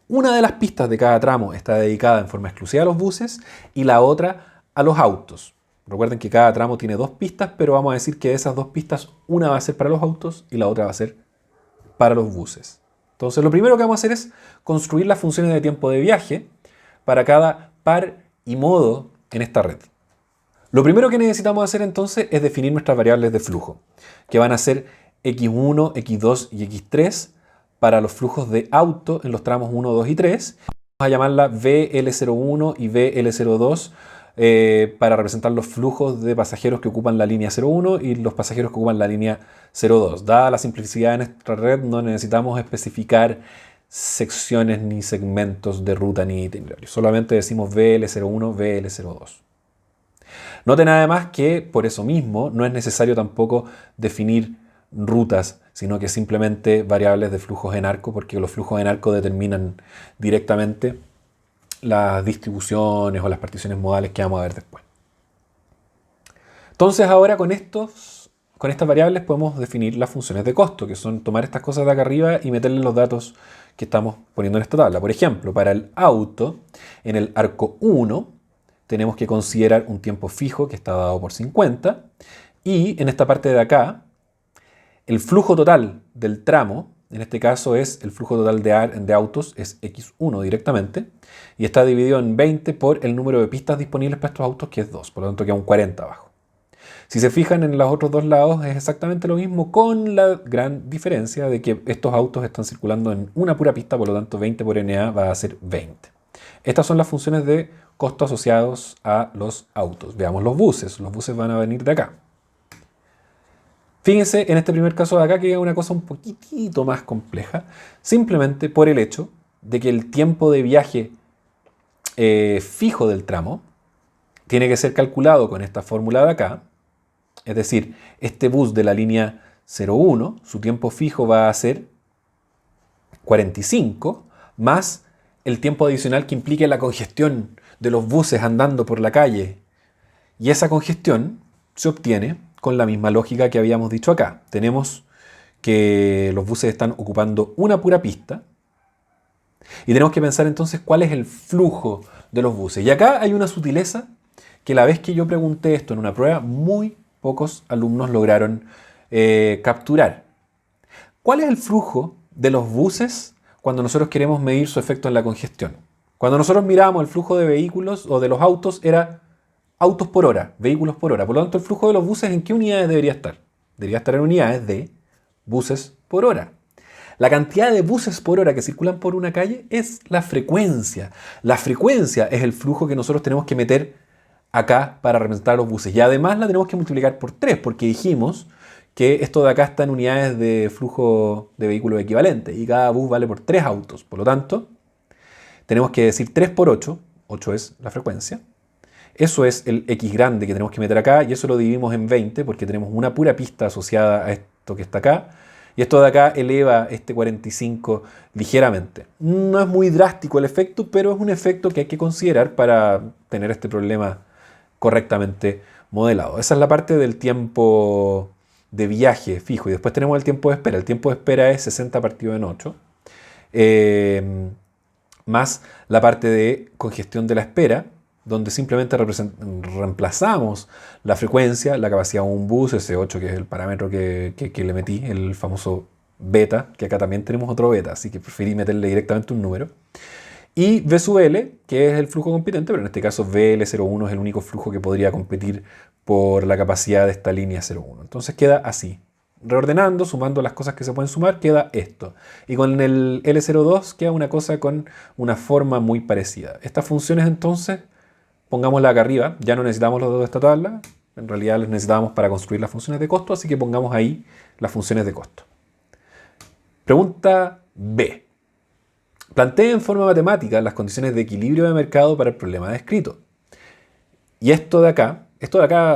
una de las pistas de cada tramo está dedicada en forma exclusiva a los buses y la otra a los autos. Recuerden que cada tramo tiene dos pistas, pero vamos a decir que de esas dos pistas, una va a ser para los autos y la otra va a ser para los buses. Entonces, lo primero que vamos a hacer es construir las funciones de tiempo de viaje para cada par y modo en esta red. Lo primero que necesitamos hacer entonces es definir nuestras variables de flujo, que van a ser x1, x2 y x3 para los flujos de auto en los tramos 1, 2 y 3. Vamos a llamarla VL01 y VL02 para representar los flujos de pasajeros que ocupan la línea 01 y los pasajeros que ocupan la línea 02. Dada la simplicidad de nuestra red, no necesitamos especificar secciones ni segmentos de ruta ni itinerarios. Solamente decimos VL01, VL02. Noten además que por eso mismo no es necesario tampoco definir rutas, sino que simplemente variables de flujos en arco, porque los flujos en arco determinan directamente las distribuciones o las particiones modales que vamos a ver después. Entonces ahora con estas variables podemos definir las funciones de costo, que son tomar estas cosas de acá arriba y meterle los datos que estamos poniendo en esta tabla. Por ejemplo, para el auto, en el arco 1, tenemos que considerar un tiempo fijo que está dado por 50. Y en esta parte de acá, el flujo total del tramo, en este caso es el flujo total de autos, es X1 directamente. Y está dividido en 20 por el número de pistas disponibles para estos autos, que es 2. Por lo tanto, queda un 40 abajo. Si se fijan en los otros dos lados, es exactamente lo mismo, con la gran diferencia de que estos autos están circulando en una pura pista, por lo tanto 20 por NA va a ser 20. Estas son las funciones de costo asociados a los autos. Veamos los buses. Los buses van a venir de acá. Fíjense en este primer caso de acá que es una cosa un poquitito más compleja, simplemente por el hecho de que el tiempo de viaje fijo del tramo tiene que ser calculado con esta fórmula de acá. Es decir, este bus de la línea 01, su tiempo fijo va a ser 45 más el tiempo adicional que implique la congestión de los buses andando por la calle. Y esa congestión se obtiene con la misma lógica que habíamos dicho acá. Tenemos que los buses están ocupando una pura pista y tenemos que pensar entonces cuál es el flujo de los buses. Y acá hay una sutileza que la vez que yo pregunté esto en una prueba, muy pocos alumnos lograron capturar. ¿Cuál es el flujo de los buses cuando nosotros queremos medir su efecto en la congestión? Cuando nosotros mirábamos el flujo de vehículos o de los autos era autos por hora, vehículos por hora. Por lo tanto, el flujo de los buses, ¿en qué unidades debería estar? Debería estar en unidades de buses por hora. La cantidad de buses por hora que circulan por una calle es la frecuencia. La frecuencia es el flujo que nosotros tenemos que meter acá para representar los buses. Y además la tenemos que multiplicar por 3, porque dijimos que esto de acá está en unidades de flujo de vehículos equivalente y cada bus vale por 3 autos. Por lo tanto, tenemos que decir 3 por 8, 8 es la frecuencia. Eso es el X grande que tenemos que meter acá y eso lo dividimos en 20 porque tenemos una pura pista asociada a esto que está acá. Y esto de acá eleva este 45 ligeramente. No es muy drástico el efecto, pero es un efecto que hay que considerar para tener este problema correctamente modelado. Esa es la parte del tiempo de viaje fijo. Y después tenemos el tiempo de espera. El tiempo de espera es 60 partido en 8. Más la parte de congestión de la espera, donde simplemente reemplazamos la frecuencia, la capacidad de un bus, ese 8 que es el parámetro que le metí, el famoso beta, que acá también tenemos otro beta, así que preferí meterle directamente un número. Y V sub L, que es el flujo competente, pero en este caso VL01 es el único flujo que podría competir por la capacidad de esta línea 01. Entonces queda así. Reordenando, sumando las cosas que se pueden sumar, queda esto. Y con el L02 queda una cosa con una forma muy parecida. Estas funciones entonces pongámosla acá arriba. Ya no necesitamos los dos de esta tabla. En realidad los necesitamos para construir las funciones de costo, así que pongamos ahí las funciones de costo. Pregunta B. Plantee en forma matemática las condiciones de equilibrio de mercado para el problema descrito. Y esto de acá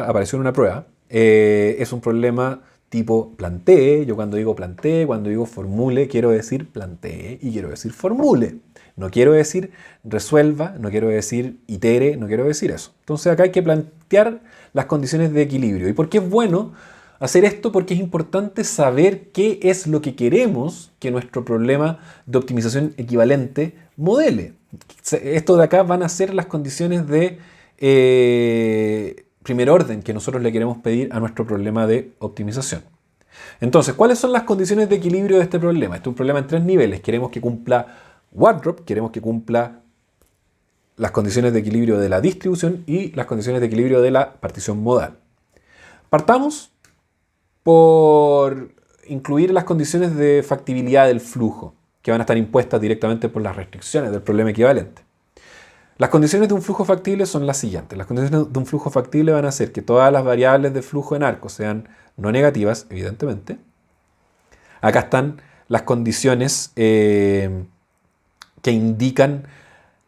apareció en una prueba, es un problema tipo plantee. Yo cuando digo plantee, cuando digo formule, quiero decir plantee y quiero decir formule. No quiero decir resuelva, no quiero decir itere, no quiero decir eso. Entonces acá hay que plantear las condiciones de equilibrio. ¿Y por qué es bueno hacer esto? Porque es importante saber qué es lo que queremos que nuestro problema de optimización equivalente modele. Esto de acá van a ser las condiciones de primer orden que nosotros le queremos pedir a nuestro problema de optimización. Entonces, ¿cuáles son las condiciones de equilibrio de este problema? Este es un problema en 3 niveles. Queremos que cumpla Wardrop, queremos que cumpla las condiciones de equilibrio de la distribución y las condiciones de equilibrio de la partición modal. Partamos por incluir las condiciones de factibilidad del flujo, que van a estar impuestas directamente por las restricciones del problema equivalente. Las condiciones de un flujo factible son las siguientes. Las condiciones de un flujo factible van a ser que todas las variables de flujo en arco sean no negativas, evidentemente. Acá están las condiciones que indican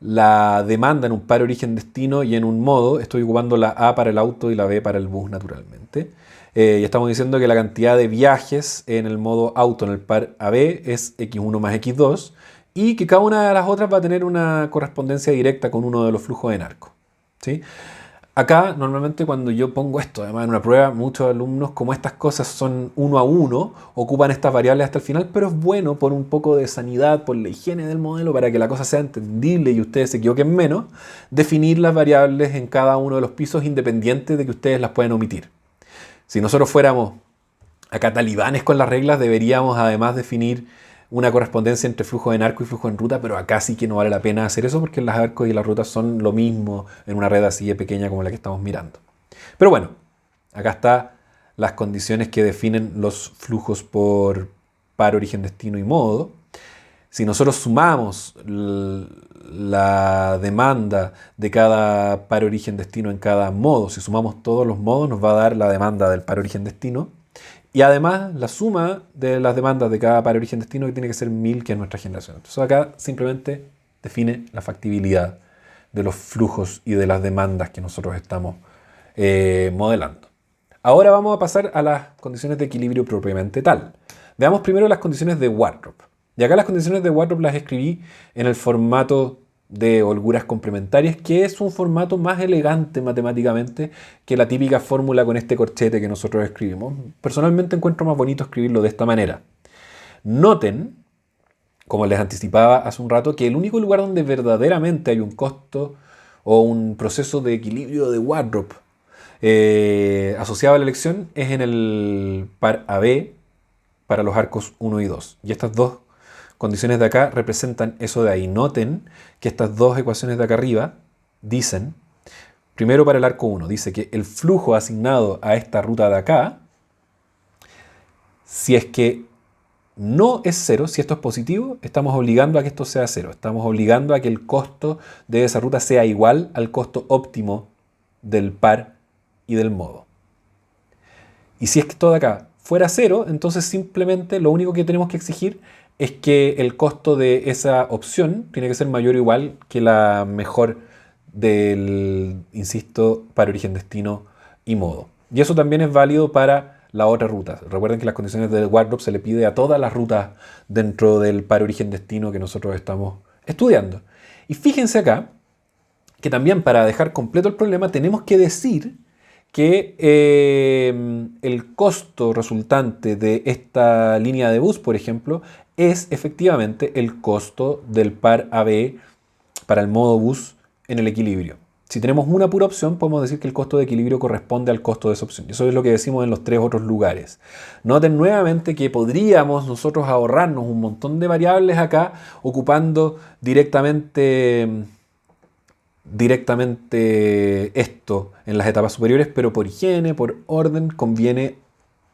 la demanda en un par origen-destino y en un modo. Estoy ocupando la A para el auto y la B para el bus, naturalmente. Y estamos diciendo que la cantidad de viajes en el modo auto en el par AB es x1 más x2 y que cada una de las otras va a tener una correspondencia directa con uno de los flujos en arco, ¿sí? Acá, normalmente cuando yo pongo esto, además en una prueba, muchos alumnos, como estas cosas son 1 a 1, ocupan estas variables hasta el final, pero es bueno por un poco de sanidad, por la higiene del modelo, para que la cosa sea entendible y ustedes se equivoquen menos, definir las variables en cada uno de los pisos independientes de que ustedes las puedan omitir. Si nosotros fuéramos acá talibanes con las reglas, deberíamos además definir una correspondencia entre flujo en arco y flujo en ruta, pero acá sí que no vale la pena hacer eso porque los arcos y las rutas son lo mismo en una red así de pequeña como la que estamos mirando. Pero bueno, acá están las condiciones que definen los flujos por par, origen, destino y modo. Si nosotros sumamos la demanda de cada par, origen, destino en cada modo, si sumamos todos los modos, nos va a dar la demanda del par, origen, destino. Y además la suma de las demandas de cada par, origen, destino, que tiene que ser 1000, que es nuestra generación. Entonces acá simplemente define la factibilidad de los flujos y de las demandas que nosotros estamos modelando. Ahora vamos a pasar a las condiciones de equilibrio propiamente tal. Veamos primero las condiciones de Wardrop. Y acá las condiciones de Wardrop las escribí en el formato de holguras complementarias, que es un formato más elegante matemáticamente que la típica fórmula con este corchete que nosotros escribimos. Personalmente encuentro más bonito escribirlo de esta manera. Noten, como les anticipaba hace un rato, que el único lugar donde verdaderamente hay un costo o un proceso de equilibrio de Wardrop asociado a la elección es en el par AB para los arcos 1 y 2. Y estas dos condiciones de acá representan eso de ahí. Noten que estas dos ecuaciones de acá arriba dicen, primero para el arco 1, dice que el flujo asignado a esta ruta de acá, si es que no es cero, si esto es positivo, estamos obligando a que esto sea cero. Estamos obligando a que el costo de esa ruta sea igual al costo óptimo del par y del modo. Y si es que esto de acá fuera cero, entonces simplemente lo único que tenemos que exigir es que el costo de esa opción tiene que ser mayor o igual que la mejor del, insisto, par, origen, destino y modo. Y eso también es válido para la otra ruta. Recuerden que las condiciones del Wardrop se le pide a todas las rutas dentro del par, origen, destino que nosotros estamos estudiando. Y fíjense acá que también para dejar completo el problema tenemos que decir que el costo resultante de esta línea de bus, por ejemplo, es efectivamente el costo del par AB para el modo bus en el equilibrio. Si tenemos una pura opción, podemos decir que el costo de equilibrio corresponde al costo de esa opción. Eso es lo que decimos en los 3 otros lugares. Noten nuevamente que podríamos nosotros ahorrarnos un montón de variables acá ocupando directamente esto en las etapas superiores, pero por higiene, por orden, conviene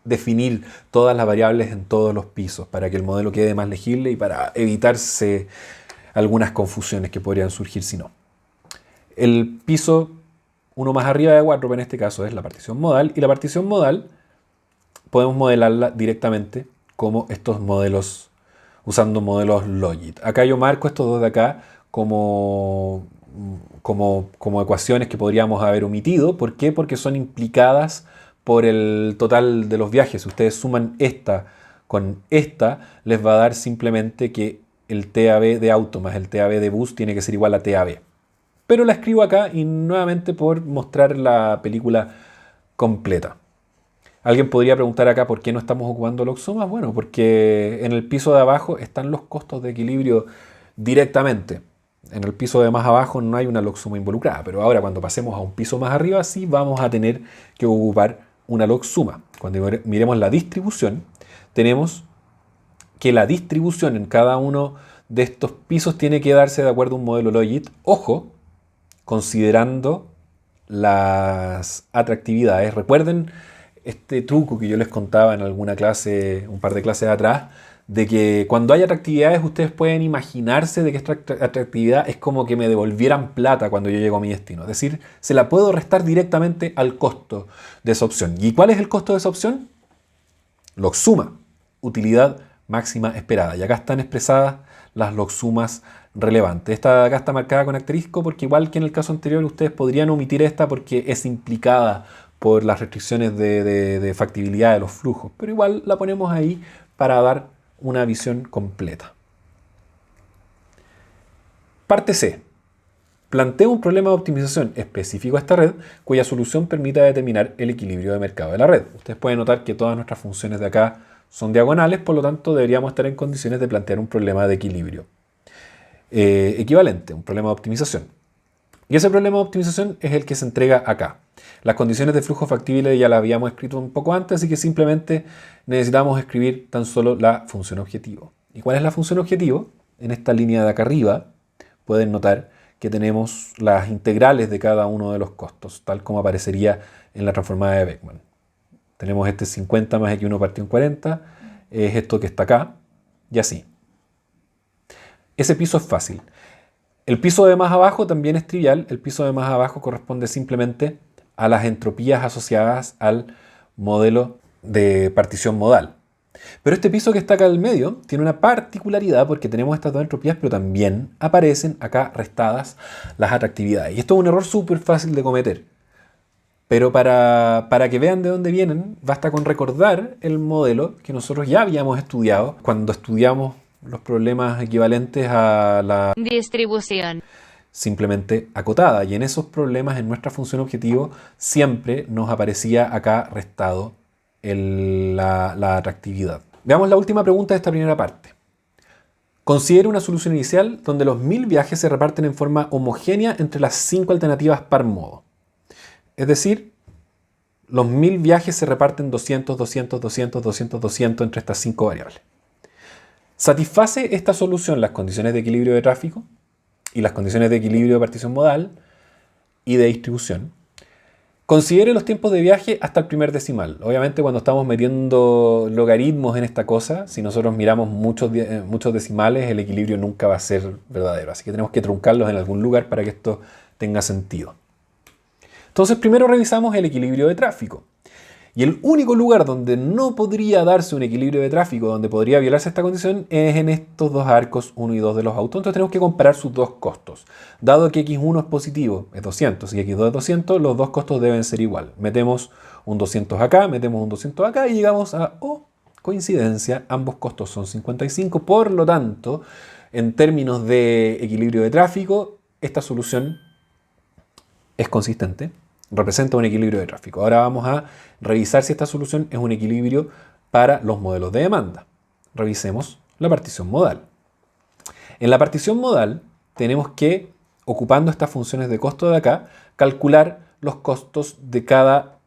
definir todas las variables en todos los pisos para que el modelo quede más legible y para evitarse algunas confusiones que podrían surgir si no. El piso uno más arriba de Wartrop en este caso es la partición modal, y la partición modal podemos modelarla directamente como estos modelos, usando modelos Logit. Acá yo marco estos dos de acá como ecuaciones que podríamos haber omitido. ¿Por qué? Porque son implicadas por el total de los viajes. Si ustedes suman esta con esta, les va a dar simplemente que el TAB de auto más el TAB de bus tiene que ser igual a TAB. Pero la escribo acá y nuevamente por mostrar la película completa. Alguien podría preguntar acá por qué no estamos ocupando loxomas. Bueno, porque en el piso de abajo están los costos de equilibrio directamente. En el piso de más abajo no hay una loxoma involucrada, pero ahora cuando pasemos a un piso más arriba sí vamos a tener que ocupar una loxoma. Cuando miremos la distribución, tenemos que la distribución en cada uno de estos pisos tiene que darse de acuerdo a un modelo Logit. Ojo, considerando las atractividades. Recuerden este truco que yo les contaba en alguna clase, un par de clases atrás, de que cuando hay atractividades ustedes pueden imaginarse de que esta atractividad es como que me devolvieran plata cuando yo llego a mi destino. Es decir, se la puedo restar directamente al costo de esa opción. ¿Y cuál es el costo de esa opción? Loxuma, utilidad máxima esperada. Y acá están expresadas las loxumas relevantes. Esta de acá está marcada con asterisco porque igual que en el caso anterior ustedes podrían omitir esta porque es implicada por las restricciones de factibilidad de los flujos. Pero igual la ponemos ahí para dar una visión completa. Parte C. Planteo un problema de optimización específico a esta red cuya solución permita determinar el equilibrio de mercado de la red. Ustedes pueden notar que todas nuestras funciones de acá son diagonales, por lo tanto deberíamos estar en condiciones de plantear un problema de equilibrio equivalente, un problema de optimización. Y ese problema de optimización es el que se entrega acá. Las condiciones de flujo factible ya las habíamos escrito un poco antes, así que simplemente necesitamos escribir tan solo la función objetivo. ¿Y cuál es la función objetivo? En esta línea de acá arriba pueden notar que tenemos las integrales de cada uno de los costos, tal como aparecería en la transformada de Beckman. Tenemos este 50 más x1 partido en 40, es esto que está acá, y así. Ese piso es fácil. El piso de más abajo también es trivial. El piso de más abajo corresponde simplemente a las entropías asociadas al modelo de partición modal. Pero este piso que está acá al medio tiene una particularidad porque tenemos estas dos entropías, pero también aparecen acá restadas las atractividades. Y esto es un error súper fácil de cometer. Pero para que vean de dónde vienen, basta con recordar el modelo que nosotros ya habíamos estudiado cuando estudiamos los problemas equivalentes a la distribución simplemente acotada. Y en esos problemas, en nuestra función objetivo, siempre nos aparecía acá restado la atractividad. Veamos la última pregunta de esta primera parte. Considere una solución inicial donde los 1000 viajes se reparten en forma homogénea entre las 5 alternativas par modo. Es decir, los 1000 viajes se reparten 200, 200, 200, 200, 200 entre estas 5 variables. ¿Satisface esta solución las condiciones de equilibrio de tráfico y las condiciones de equilibrio de partición modal y de distribución? Considere los tiempos de viaje hasta el primer decimal. Obviamente cuando estamos metiendo logaritmos en esta cosa, si nosotros miramos muchos decimales, el equilibrio nunca va a ser verdadero. Así que tenemos que truncarlos en algún lugar para que esto tenga sentido. Entonces primero revisamos el equilibrio de tráfico. Y el único lugar donde no podría darse un equilibrio de tráfico, donde podría violarse esta condición, es en estos dos arcos 1 y 2 de los autos. Entonces tenemos que comparar sus dos costos. Dado que x1 es positivo, es 200, y x2 es 200, los dos costos deben ser igual. Metemos un 200 acá, metemos un 200 acá y llegamos a, coincidencia, ambos costos son 55. Por lo tanto, en términos de equilibrio de tráfico, esta solución es consistente. Representa un equilibrio de tráfico. Ahora vamos a revisar si esta solución es un equilibrio para los modelos de demanda. Revisemos la partición modal. En la partición modal tenemos que, ocupando estas funciones de costo de acá, calcular los costos de cada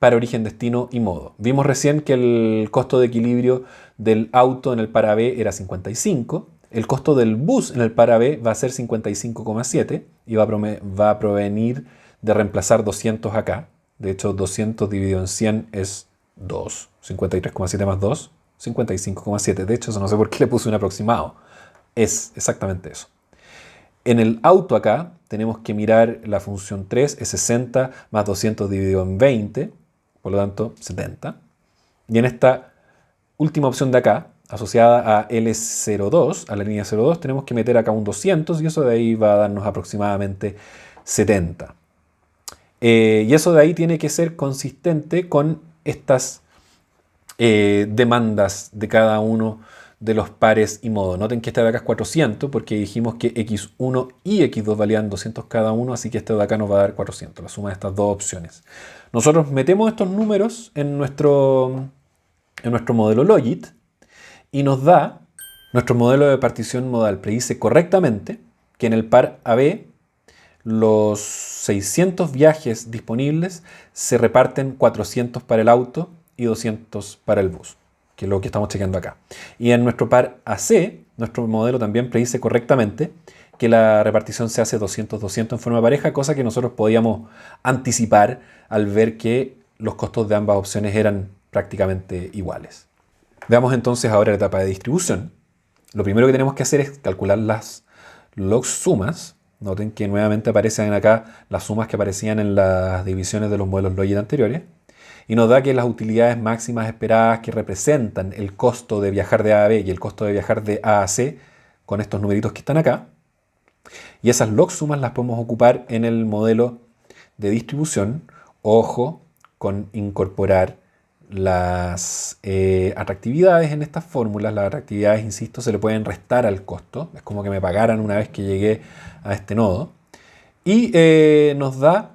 para origen, destino y modo. Vimos recién que el costo de equilibrio del auto en el para B era 55. El costo del bus en el para B va a ser 55,7 y va a provenir de reemplazar 200 acá. De hecho, 200 dividido en 100 es 2. 53,7 más 2, 55,7. De hecho, eso no sé por qué le puse un aproximado. Es exactamente eso. En el auto acá tenemos que mirar la función 3, es 60 más 200 dividido en 20, por lo tanto 70. Y en esta última opción de acá, asociada a L02, a la línea 02, tenemos que meter acá un 200 y eso de ahí va a darnos aproximadamente 70. Y eso de ahí tiene que ser consistente con estas demandas de cada uno de los pares y modos. Noten que este de acá es 400 porque dijimos que x1 y x2 valían 200 cada uno, así que este de acá nos va a dar 400, la suma de estas dos opciones. Nosotros metemos estos números en nuestro modelo Logit y nos da, nuestro modelo de partición modal predice correctamente que en el par AB los 600 viajes disponibles se reparten 400 para el auto y 200 para el bus, que es lo que estamos chequeando acá. Y en nuestro par AC, nuestro modelo también predice correctamente que la repartición se hace 200-200 en forma pareja, cosa que nosotros podíamos anticipar al ver que los costos de ambas opciones eran prácticamente iguales. Veamos entonces ahora la etapa de distribución. Lo primero que tenemos que hacer es calcular las log sumas. Noten que nuevamente aparecen acá las sumas que aparecían en las divisiones de los modelos Logit anteriores. Y nos da que las utilidades máximas esperadas que representan el costo de viajar de A a B y el costo de viajar de A a C, con estos numeritos que están acá. Y esas log sumas las podemos ocupar en el modelo de distribución. Ojo con incorporar las atractividades en estas fórmulas. Las atractividades, insisto, se le pueden restar al costo. Es como que me pagaran una vez que llegué a este nodo. Y nos da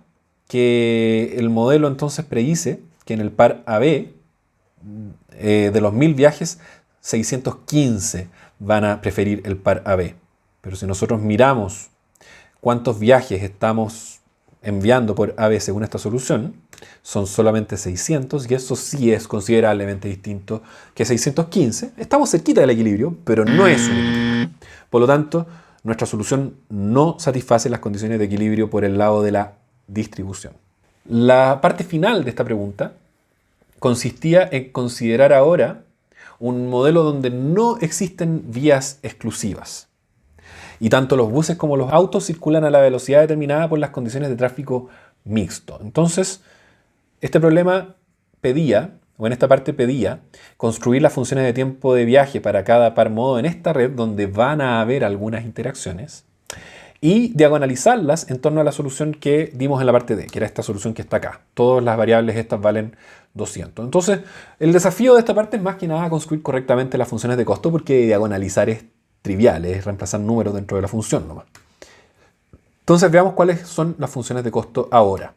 que el modelo entonces predice que en el par AB, de los 1000 viajes, 615 van a preferir el par AB. Pero si nosotros miramos cuántos viajes estamos enviando por AB según esta solución, son solamente 600 y eso sí es considerablemente distinto que 615. Estamos cerquita del equilibrio, pero no es un equilibrio. Por lo tanto, nuestra solución no satisface las condiciones de equilibrio por el lado de la distribución. La parte final de esta pregunta consistía en considerar ahora un modelo donde no existen vías exclusivas. Y tanto los buses como los autos circulan a la velocidad determinada por las condiciones de tráfico mixto. Entonces, este problema pedía, o en esta parte pedía, construir las funciones de tiempo de viaje para cada par modo en esta red donde van a haber algunas interacciones y diagonalizarlas en torno a la solución que dimos en la parte D, que era esta solución que está acá. Todas las variables estas valen 200. Entonces, el desafío de esta parte es más que nada construir correctamente las funciones de costo porque diagonalizar es trivial, es reemplazar números dentro de la función nomás. Entonces, veamos cuáles son las funciones de costo ahora.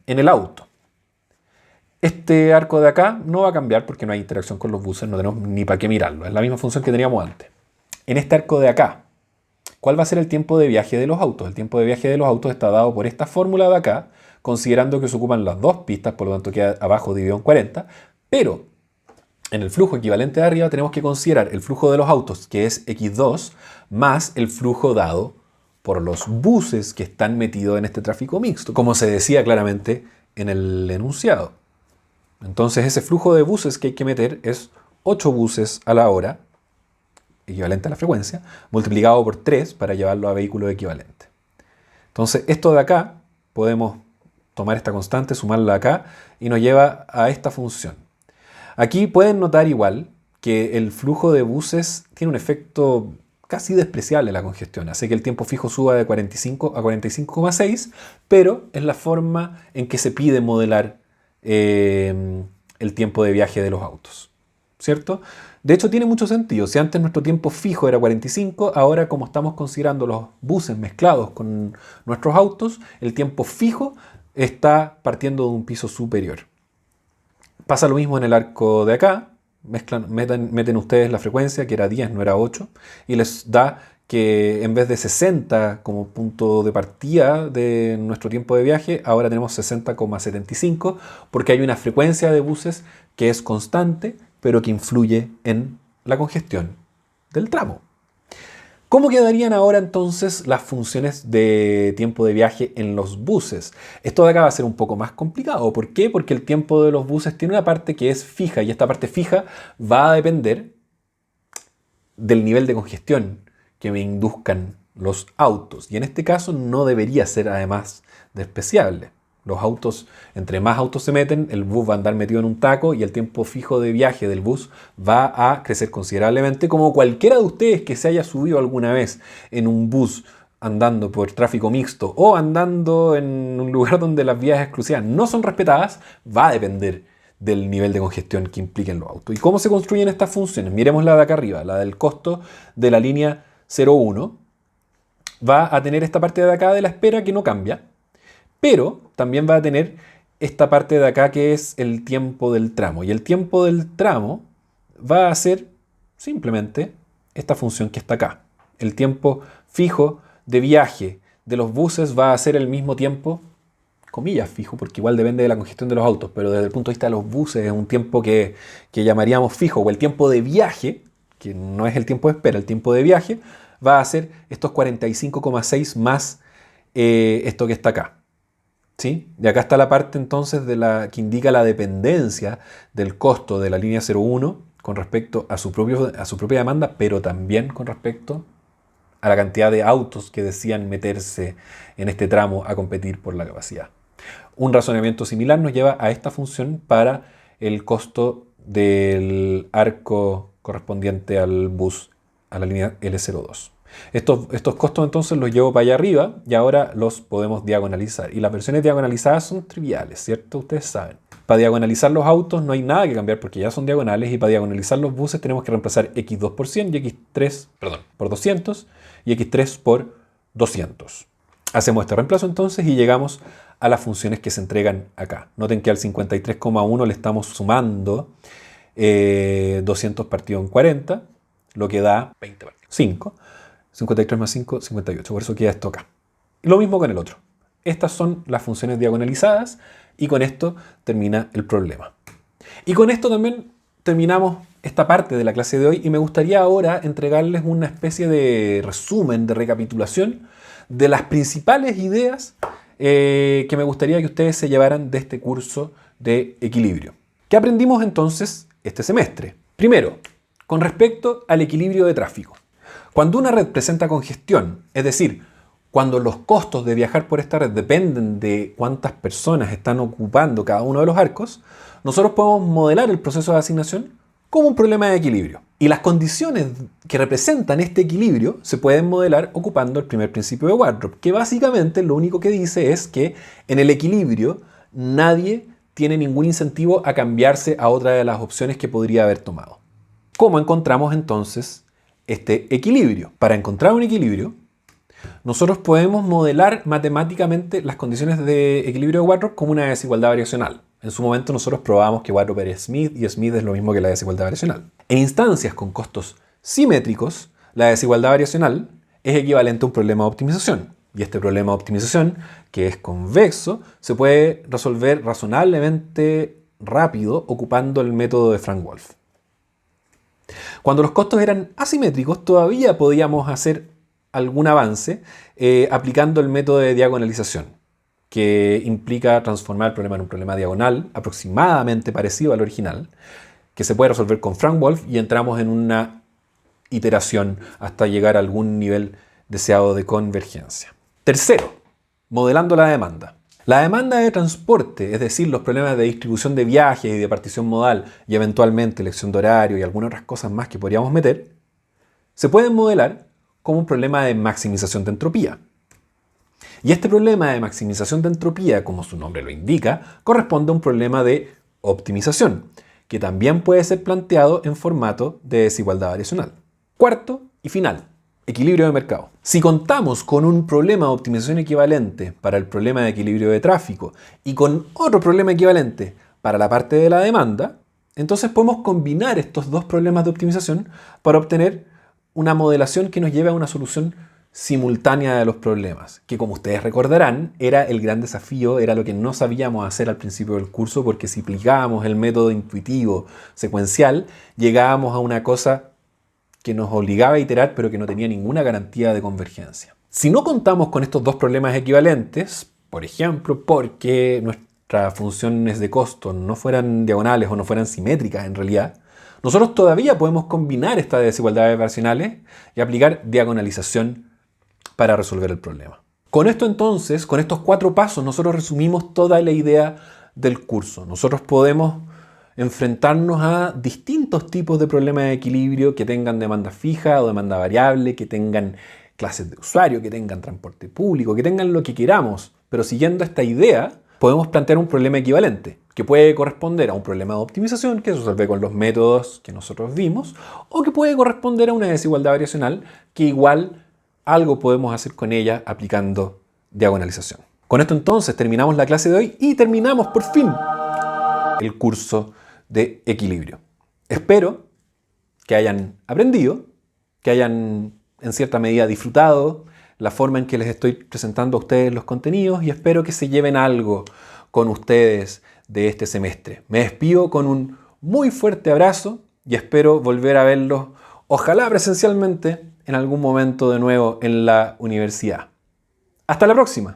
En el auto, este arco de acá no va a cambiar porque no hay interacción con los buses, no tenemos ni para qué mirarlo. Es la misma función que teníamos antes. En este arco de acá, ¿cuál va a ser el tiempo de viaje de los autos? El tiempo de viaje de los autos está dado por esta fórmula de acá, considerando que se ocupan las dos pistas, por lo tanto queda abajo dividido en 40, pero en el flujo equivalente de arriba tenemos que considerar el flujo de los autos, que es x2, más el flujo dado por los buses que están metidos en este tráfico mixto, como se decía claramente en el enunciado. Entonces ese flujo de buses que hay que meter es 8 buses a la hora, equivalente a la frecuencia, multiplicado por 3 para llevarlo a vehículo equivalente. Entonces esto de acá, podemos tomar esta constante, sumarla acá, y nos lleva a esta función. Aquí pueden notar igual que el flujo de buses tiene un efecto casi despreciable en la congestión. Hace que el tiempo fijo suba de 45 a 45,6, pero es la forma en que se pide modelar el tiempo de viaje de los autos, ¿cierto? De hecho, tiene mucho sentido. Si antes nuestro tiempo fijo era 45, ahora como estamos considerando los buses mezclados con nuestros autos, el tiempo fijo está partiendo de un piso superior. Pasa lo mismo en el arco de acá. Meten ustedes la frecuencia, que era 10, no era 8, y les da que en vez de 60 como punto de partida de nuestro tiempo de viaje, ahora tenemos 60,75, porque hay una frecuencia de buses que es constante, pero que influye en la congestión del tramo. ¿Cómo quedarían ahora entonces las funciones de tiempo de viaje en los buses? Esto de acá va a ser un poco más complicado. ¿Por qué? Porque el tiempo de los buses tiene una parte que es fija y esta parte fija va a depender del nivel de congestión que me induzcan los autos. Y en este caso no debería ser además despreciable. Los autos, entre más autos se meten, el bus va a andar metido en un taco y el tiempo fijo de viaje del bus va a crecer considerablemente, como cualquiera de ustedes que se haya subido alguna vez en un bus andando por tráfico mixto o andando en un lugar donde las vías exclusivas no son respetadas, va a depender del nivel de congestión que impliquen los autos. ¿Y cómo se construyen estas funciones? Miremos la de acá arriba, la del costo de la línea 01. Va a tener esta parte de acá de la espera que no cambia, pero también va a tener esta parte de acá que es el tiempo del tramo. Y el tiempo del tramo va a ser simplemente esta función que está acá. El tiempo fijo de viaje de los buses va a ser el mismo tiempo, comillas fijo, porque igual depende de la congestión de los autos, pero desde el punto de vista de los buses es un tiempo que llamaríamos fijo, o el tiempo de viaje, que no es el tiempo de espera, el tiempo de viaje, va a ser estos 45,6 más esto que está acá. ¿Sí? Y acá está la parte entonces que indica la dependencia del costo de la línea 01 con respecto a su propia demanda, pero también con respecto a la cantidad de autos que decían meterse en este tramo a competir por la capacidad. Un razonamiento similar nos lleva a esta función para el costo del arco correspondiente al bus, a la línea L02. Estos costos entonces los llevo para allá arriba y ahora los podemos diagonalizar. Y las versiones diagonalizadas son triviales, ¿cierto? Ustedes saben. Para diagonalizar los autos no hay nada que cambiar porque ya son diagonales, y para diagonalizar los buses tenemos que reemplazar x2 por 100 y x3 por 200 y x3 por 200. Hacemos este reemplazo entonces y llegamos a las funciones que se entregan acá. Noten que al 53,1 le estamos sumando 200 partido en 40, lo que da 20 partido 5. 53 más 5, 58. Por eso queda esto acá. Y lo mismo con el otro. Estas son las funciones diagonalizadas y con esto termina el problema. Y con esto también terminamos esta parte de la clase de hoy y me gustaría ahora entregarles una especie de resumen, de recapitulación de las principales ideas que me gustaría que ustedes se llevaran de este curso de equilibrio. ¿Qué aprendimos entonces este semestre? Primero, con respecto al equilibrio de tráfico. Cuando una red presenta congestión, es decir, cuando los costos de viajar por esta red dependen de cuántas personas están ocupando cada uno de los arcos, nosotros podemos modelar el proceso de asignación como un problema de equilibrio. Y las condiciones que representan este equilibrio se pueden modelar ocupando el primer principio de Wardrop, que básicamente lo único que dice es que en el equilibrio nadie tiene ningún incentivo a cambiarse a otra de las opciones que podría haber tomado. ¿Cómo encontramos entonces este equilibrio? Para encontrar un equilibrio, nosotros podemos modelar matemáticamente las condiciones de equilibrio de Wardrop como una desigualdad variacional. En su momento nosotros probamos que Wardrop era Smith y Smith es lo mismo que la desigualdad variacional. En instancias con costos simétricos, la desigualdad variacional es equivalente a un problema de optimización. Y este problema de optimización, que es convexo, se puede resolver razonablemente rápido ocupando el método de Frank-Wolf. Cuando los costos eran asimétricos, todavía podíamos hacer algún avance aplicando el método de diagonalización, que implica transformar el problema en un problema diagonal aproximadamente parecido al original, que se puede resolver con Frank-Wolf y entramos en una iteración hasta llegar a algún nivel deseado de convergencia. Tercero, modelando la demanda. La demanda de transporte, es decir, los problemas de distribución de viajes y de partición modal y eventualmente elección de horario y algunas otras cosas más que podríamos meter, se pueden modelar como un problema de maximización de entropía. Y este problema de maximización de entropía, como su nombre lo indica, corresponde a un problema de optimización, que también puede ser planteado en formato de desigualdad variacional. Cuarto y final, equilibrio de mercado. Si contamos con un problema de optimización equivalente para el problema de equilibrio de tráfico y con otro problema equivalente para la parte de la demanda, entonces podemos combinar estos dos problemas de optimización para obtener una modelación que nos lleve a una solución simultánea de los problemas, que como ustedes recordarán, era el gran desafío, era lo que no sabíamos hacer al principio del curso, porque si aplicábamos el método intuitivo secuencial, llegábamos a una cosa que nos obligaba a iterar, pero que no tenía ninguna garantía de convergencia. Si no contamos con estos dos problemas equivalentes, por ejemplo, porque nuestras funciones de costo no fueran diagonales o no fueran simétricas en realidad, nosotros todavía podemos combinar estas desigualdades variacionales y aplicar diagonalización para resolver el problema. Con esto entonces, con estos 4 pasos, nosotros resumimos toda la idea del curso. Nosotros podemos enfrentarnos a distintos tipos de problemas de equilibrio que tengan demanda fija o demanda variable, que tengan clases de usuario, que tengan transporte público, que tengan lo que queramos. Pero siguiendo esta idea, podemos plantear un problema equivalente, que puede corresponder a un problema de optimización que se resuelve con los métodos que nosotros vimos, o que puede corresponder a una desigualdad variacional que igual algo podemos hacer con ella aplicando diagonalización. Con esto entonces terminamos la clase de hoy y terminamos por fin el curso de equilibrio. Espero que hayan aprendido, que hayan en cierta medida disfrutado la forma en que les estoy presentando a ustedes los contenidos y espero que se lleven algo con ustedes de este semestre. Me despido con un muy fuerte abrazo y espero volver a verlos, ojalá presencialmente, en algún momento de nuevo en la universidad. ¡Hasta la próxima!